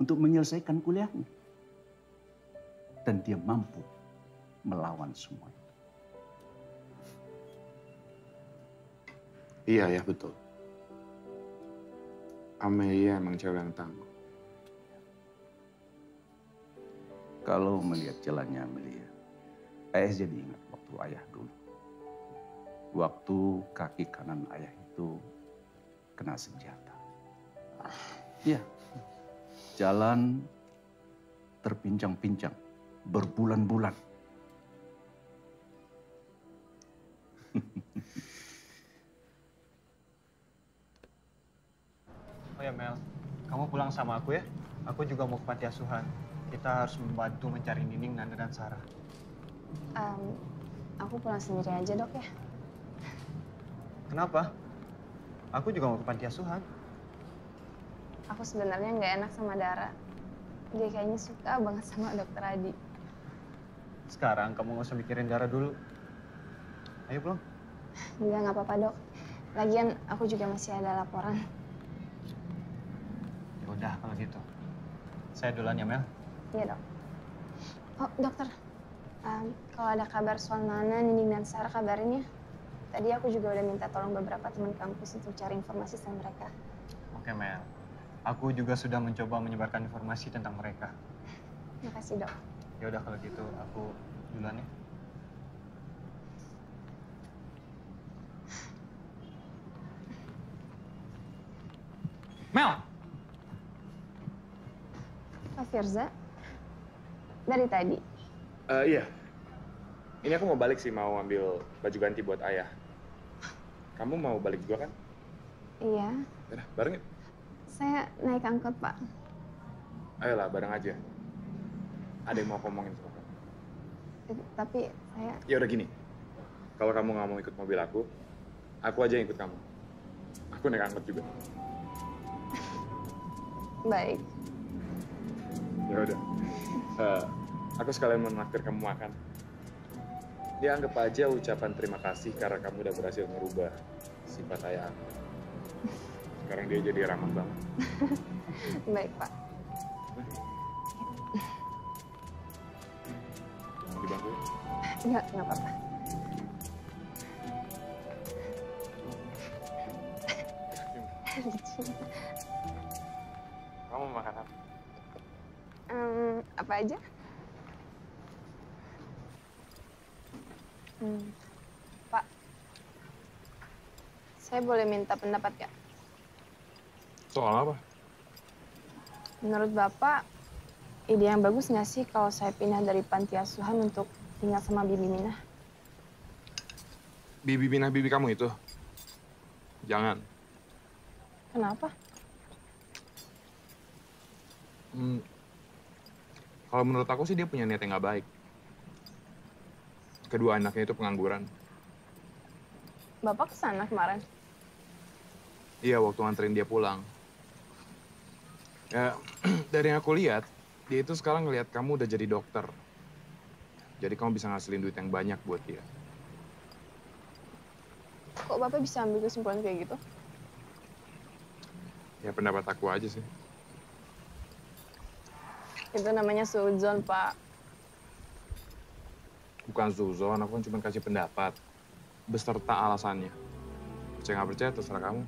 untuk menyelesaikan kuliahnya. Dan dia mampu melawan semua itu. Iya ya, betul. Amelia emang cewek yang tangguh. Kalau melihat jalannya Amelia, ayah jadi ingat waktu ayah dulu. Waktu kaki kanan ayah itu kena senjata. Iya. Jalan terpincang-pincang berbulan-bulan. Oh ya Mel, kamu pulang sama aku ya. Aku juga mau ke panti asuhan. Kita harus membantu mencari Nining, Nanda, dan Sarah. Aku pulang sendiri aja dok ya. Kenapa? Aku juga mau ke panti asuhan. Aku sebenarnya nggak enak sama Dara. Dia kayaknya suka banget sama dokter Adi. Sekarang kamu nggak usah mikirin Dara dulu. Ayo pulang. Nggak apa-apa dok. Lagian aku juga masih ada laporan. Ya udah kalau gitu. Saya duluan ya Mel. Iya dok. Oh dokter, kalau ada kabar soal Nana, Nining, dan Sarah kabarin ya. Tadi aku juga udah minta tolong beberapa teman kampus untuk cari informasi soal mereka. Oke Mel. Aku juga sudah mencoba menyebarkan informasi tentang mereka. Makasih dok. Ya udah kalau gitu aku duluan ya. Mel! Pak Firza, dari tadi. Iya. Ini aku mau balik sih, mau ambil baju ganti buat ayah. Kamu mau balik juga kan? Iya, Yaudah, bareng yuk. saya naik angkot Pak. Ayolah, bareng aja. Ada yang mau ngomongin sama kamu. Tapi saya... Ya udah gini, kalau kamu nggak mau ikut mobil aku aja yang ikut kamu. Aku naik angkot juga. Baik. Ya udah. Aku sekalian menakdir kamu makan. Dia anggap aja ucapan terima kasih karena kamu udah berhasil merubah sifat ayah aku. Sekarang dia jadi ramah banget. Baik Pak. Mau dibantuin? Nggak apa-apa. Kamu mau makan apa? Apa aja? Pak, saya boleh minta pendapat nggak? Soal apa? Menurut Bapak, ide yang bagus nggak sih kalau saya pindah dari panti asuhan untuk tinggal sama Bibi Minah? Bibi Minah bibi kamu itu? Jangan. Kenapa? Kalau menurut aku sih dia punya niat yang nggak baik. Kedua anaknya itu pengangguran. Bapak kesana kemarin? Iya, waktu nganterin dia pulang. Ya, dari yang aku lihat, dia itu sekarang ngelihat kamu udah jadi dokter. Jadi kamu bisa ngasilin duit yang banyak buat dia. Kok Bapak bisa ambil kesimpulan kayak gitu? Ya pendapat aku aja sih. Itu namanya suzon, Pak. Bukan suzon, aku kan cuma kasih pendapat. Beserta alasannya. Percaya nggak percaya, terserah kamu.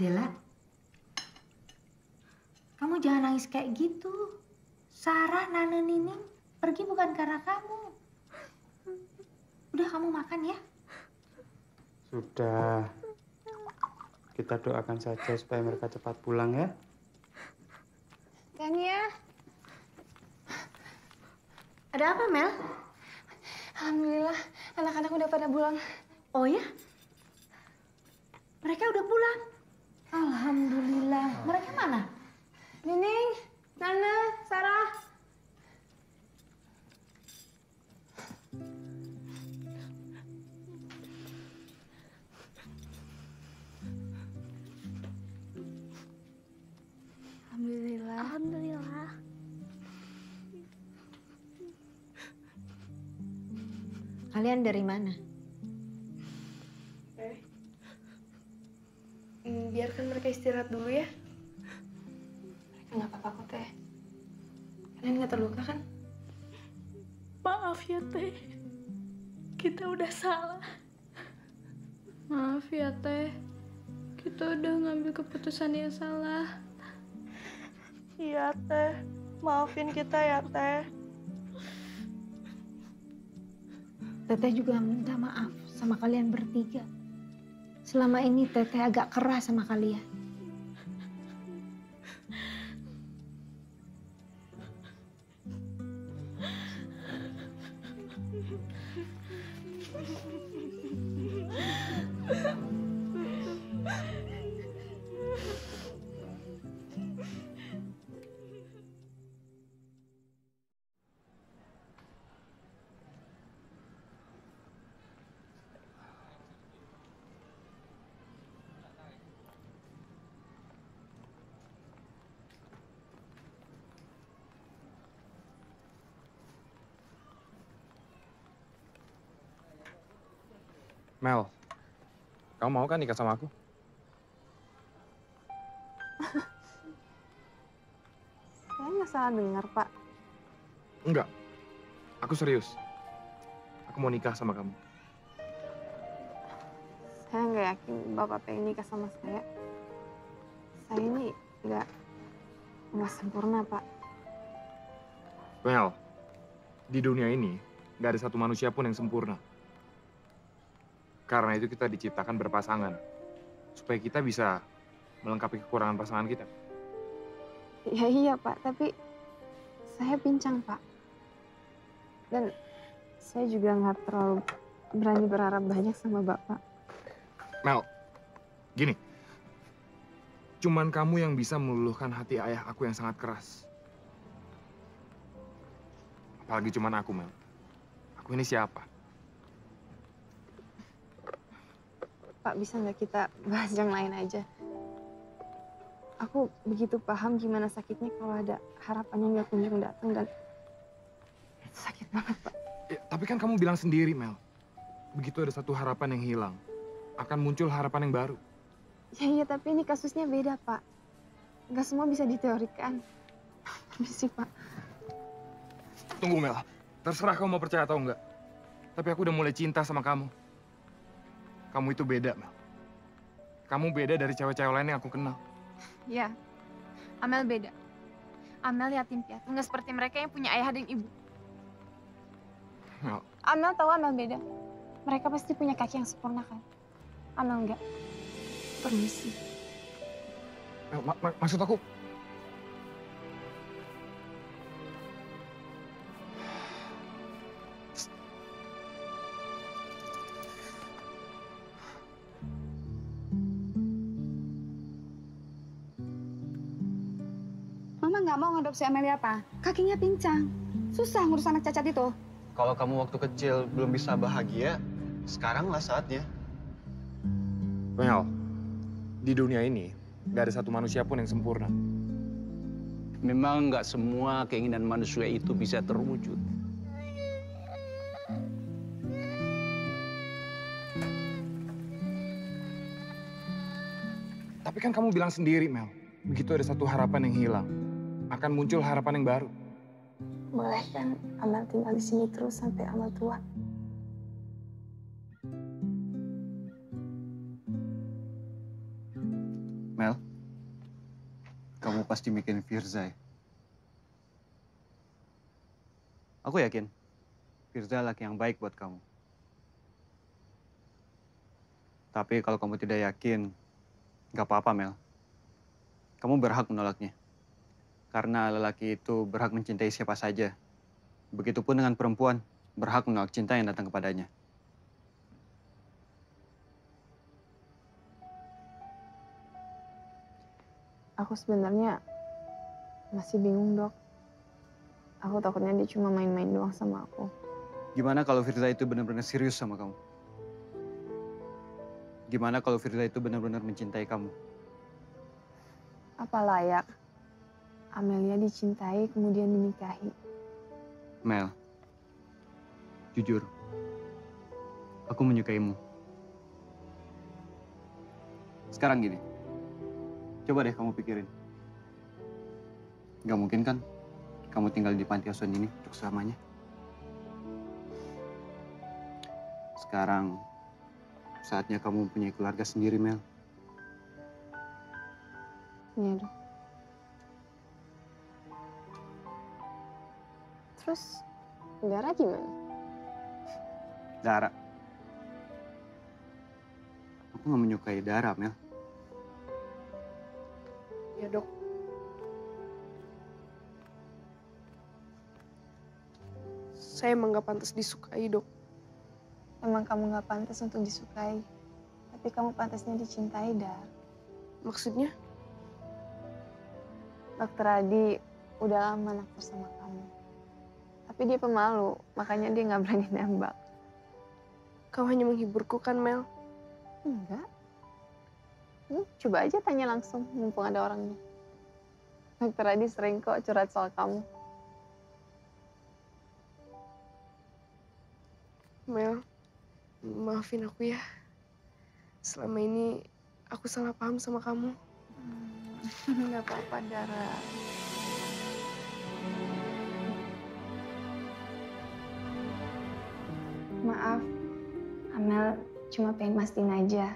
Dela, kamu jangan nangis kayak gitu. Sarah, Nana, Nining pergi bukan karena kamu. Udah, kamu makan ya. Sudah. Kita doakan saja supaya mereka cepat pulang ya. Tania. Ada apa, Mel? Alhamdulillah, anak-anak udah pada pulang. Oh ya? Mereka udah pulang? Alhamdulillah. Mereka mana? Nining, Nana, Sarah. Alhamdulillah. Alhamdulillah. Kalian dari mana? Biarkan mereka istirahat dulu ya. Mereka nggak apa-apa kok, Teh. Kalian nggak terluka kan? Maaf ya, Teh. Kita udah salah. Maaf ya, Teh. Kita udah ngambil keputusan yang salah. Iya, Teh. Maafin kita ya, Teh. Teteh juga minta maaf sama kalian bertiga. Selama ini Teteh agak keras sama kalian. Mel, kamu mau kan nikah sama aku? Kayaknya nggak salah dengar, Pak. Enggak, aku serius. Aku mau nikah sama kamu. Saya nggak yakin Bapak pengen nikah sama saya. Saya ini nggak sempurna, Pak. Mel, di dunia ini nggak ada satu manusia pun yang sempurna. Karena itu kita diciptakan berpasangan. Supaya kita bisa melengkapi kekurangan pasangan kita. Ya iya, Pak. Tapi saya pincang, Pak. Dan saya juga nggak terlalu berani berharap banyak sama Bapak. Mel, gini. Cuman kamu yang bisa meluluhkan hati ayah aku yang sangat keras. Apalagi cuman aku, Mel. Aku ini siapa? Pak, bisa nggak kita bahas yang lain aja? Aku begitu paham gimana sakitnya kalau ada harapannya nggak kunjung datang dan sakit banget, Pak. Ya, tapi kan kamu bilang sendiri, Mel. Begitu ada satu harapan yang hilang, akan muncul harapan yang baru. Ya iya, tapi ini kasusnya beda, Pak. Nggak semua bisa diteorikan. Permisi, Pak. Tunggu, Mel. Terserah kamu mau percaya atau enggak. Tapi aku udah mulai cinta sama kamu. Kamu itu beda, Mel. Kamu beda dari cewek-cewek lain yang aku kenal. Ya, Amel beda. Amel yatim piatu, nggak seperti mereka yang punya ayah dan ibu. Mel, Amel tahu Amel beda. Mereka pasti punya kaki yang sempurna, kan? Amel enggak. Permisi. Mel, maksud aku... Mama nggak mau ngadopsi Amelia, Pak. Kakinya pincang. Susah ngurus anak cacat itu. Kalau kamu waktu kecil belum bisa bahagia, sekaranglah saatnya. Mel, di dunia ini nggak ada satu manusia pun yang sempurna. Memang nggak semua keinginan manusia itu bisa terwujud. Tapi kan kamu bilang sendiri, Mel. Begitu ada satu harapan yang hilang, akan muncul harapan yang baru. Boleh kan Amel tinggal di sini terus sampai Amel tua? kamu pasti mikirin Firza ya. Aku yakin Firza laki yang baik buat kamu. Tapi kalau kamu tidak yakin, nggak apa-apa, Mel. Kamu berhak menolaknya. Karena lelaki itu berhak mencintai siapa saja. Begitupun dengan perempuan, berhak menolak cinta yang datang kepadanya. Aku sebenarnya masih bingung, Dok. Aku takutnya dia cuma main-main doang sama aku. Gimana kalau Firza itu benar-benar serius sama kamu? Gimana kalau Firza itu benar-benar mencintai kamu? Apa layak Amelia dicintai kemudian dinikahi? Mel, jujur, aku menyukaimu. Sekarang gini, coba deh kamu pikirin. Gak mungkin kan kamu tinggal di panti asuhan ini untuk selamanya. Sekarang saatnya kamu mempunyai keluarga sendiri, Mel. Iya, Dok. Terus Dara gimana? Dara. Aku gak menyukai Dara, Mel. Ya, Dok. Saya emang gak pantas disukai, Dok. Emang kamu gak pantas untuk disukai. Tapi kamu pantasnya dicintai, Dar. Maksudnya? Dokter Adi udah lama naksir sama kamu. Tapi dia pemalu, makanya dia gak berani nembak. Kau hanya menghiburku kan, Mel? Enggak. Coba aja tanya langsung, mumpung ada orangnya. Dokter Adi sering kok curhat soal kamu. Mel, maafin aku ya. Selama ini aku salah paham sama kamu. Nggak apa-apa, Dara. Maaf, Amel cuma pengen mastiin aja.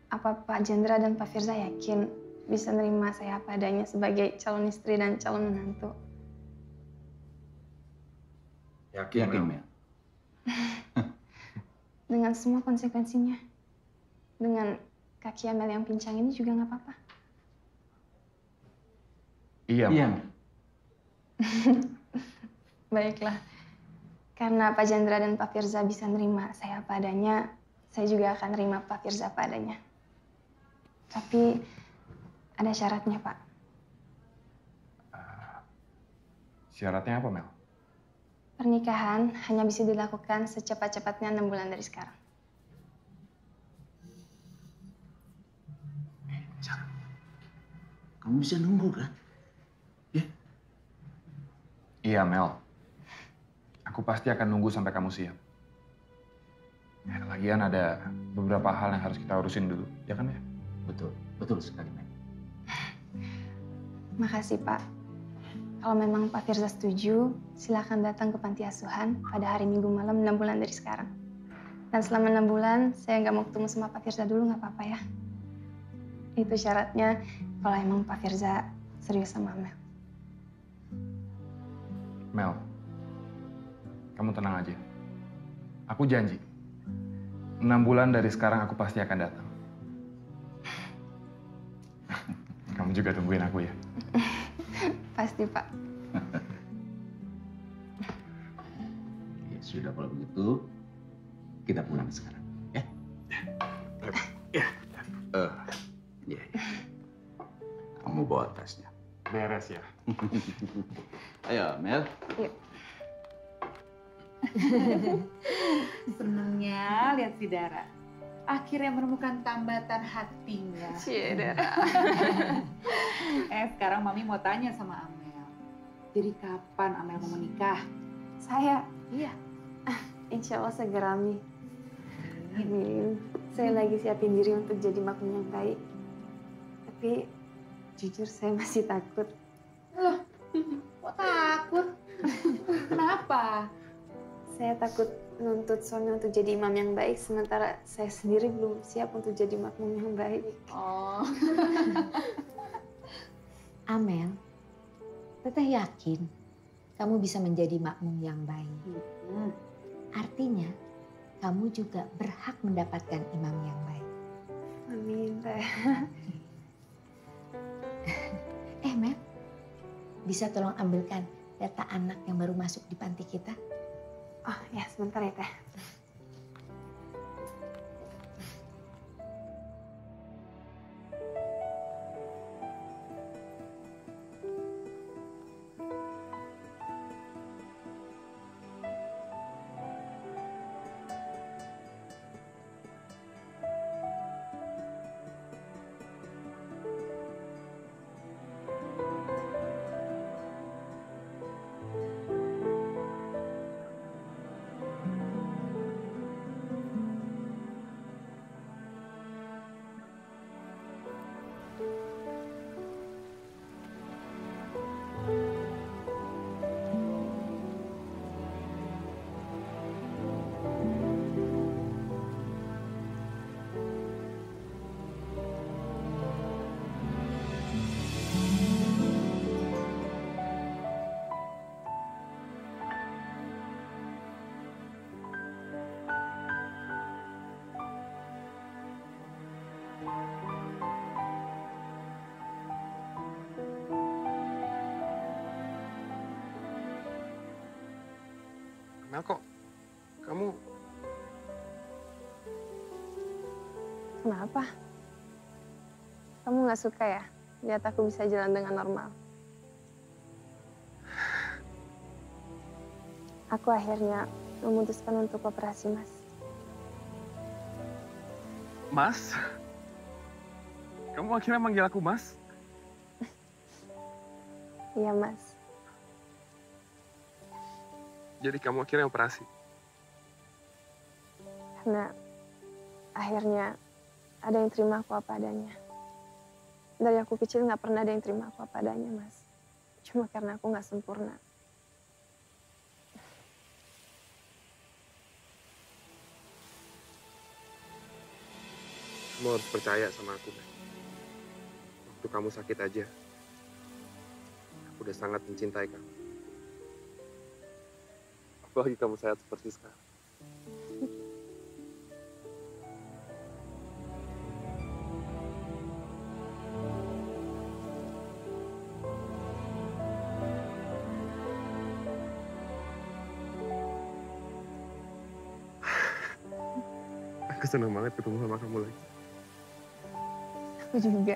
Apa Pak Jendra dan Pak Firza yakin bisa nerima saya apa adanya sebagai calon istri dan calon menantu? Yakin, Mel. Dengan semua konsekuensinya. Dengan kaki Amel yang pincang ini juga nggak apa-apa. Iya, Mel. Baiklah. Karena Pak Jendra dan Pak Firza bisa nerima saya apa adanya, saya juga akan nerima Pak Firza apa adanya. Tapi ada syaratnya, Pak. Syaratnya apa, Mel? Pernikahan hanya bisa dilakukan secepat-cepatnya 6 bulan dari sekarang. Kamu bisa nunggu kan? Iya, Mel. Aku pasti akan nunggu sampai kamu siap. Ya, lagian ada beberapa hal yang harus kita urusin dulu, ya kan ya? Betul sekali, Mel. Makasih, Pak. Kalau memang Pak Firza setuju, silakan datang ke panti asuhan pada hari Minggu malam 6 bulan dari sekarang. Dan selama 6 bulan, saya nggak mau ketemu sama Pak Firza dulu, nggak apa-apa ya. Itu syaratnya kalau emang Pak Firza serius sama Mel. Mel, kamu tenang aja. Aku janji, 6 bulan dari sekarang aku pasti akan datang. Kamu juga tungguin aku ya. Pasti, Pak. Ya sudah, kalau begitu kita pulang sekarang, ya? Ya. Kamu bawa tasnya. Beres ya. Ayo, Mel. Yuk. Senengnya lihat si Dara. Akhirnya menemukan tambatan hatinya. Cie, Dara. Sekarang Mami mau tanya sama Amel. Jadi kapan Amel mau menikah? Saya? Iya. Insya Allah segera, Mi. Amin. Saya lagi siapin diri untuk jadi makhluk yang baik. Tapi jujur saya masih takut. Loh, kok takut? Kenapa? Saya takut nuntut suami untuk jadi imam yang baik, sementara saya sendiri belum siap untuk jadi makmum yang baik. Oh. Amel, Teteh yakin kamu bisa menjadi makmum yang baik. Artinya, kamu juga berhak mendapatkan imam yang baik. Amin, Teh. Mel, bisa tolong ambilkan data anak yang baru masuk di panti kita? Oh ya, sebentar ya, Teh. Mel, kok kamu... Kenapa? Kamu nggak suka ya lihat aku bisa jalan dengan normal? Aku akhirnya memutuskan untuk operasi, Mas. Mas? Kamu akhirnya manggil aku Mas? Iya, Mas. Jadi kamu akhirnya operasi? Karena akhirnya ada yang terima aku apa adanya. Dari aku kecil nggak pernah ada yang terima aku apa adanya, Mas. Cuma karena aku nggak sempurna. Kamu harus percaya sama aku, Mel. Waktu kamu sakit aja, aku udah sangat mencintai kamu. Apalagi kamu sehat seperti sekarang. Aku senang banget ketemu sama kamu lagi. Aku juga.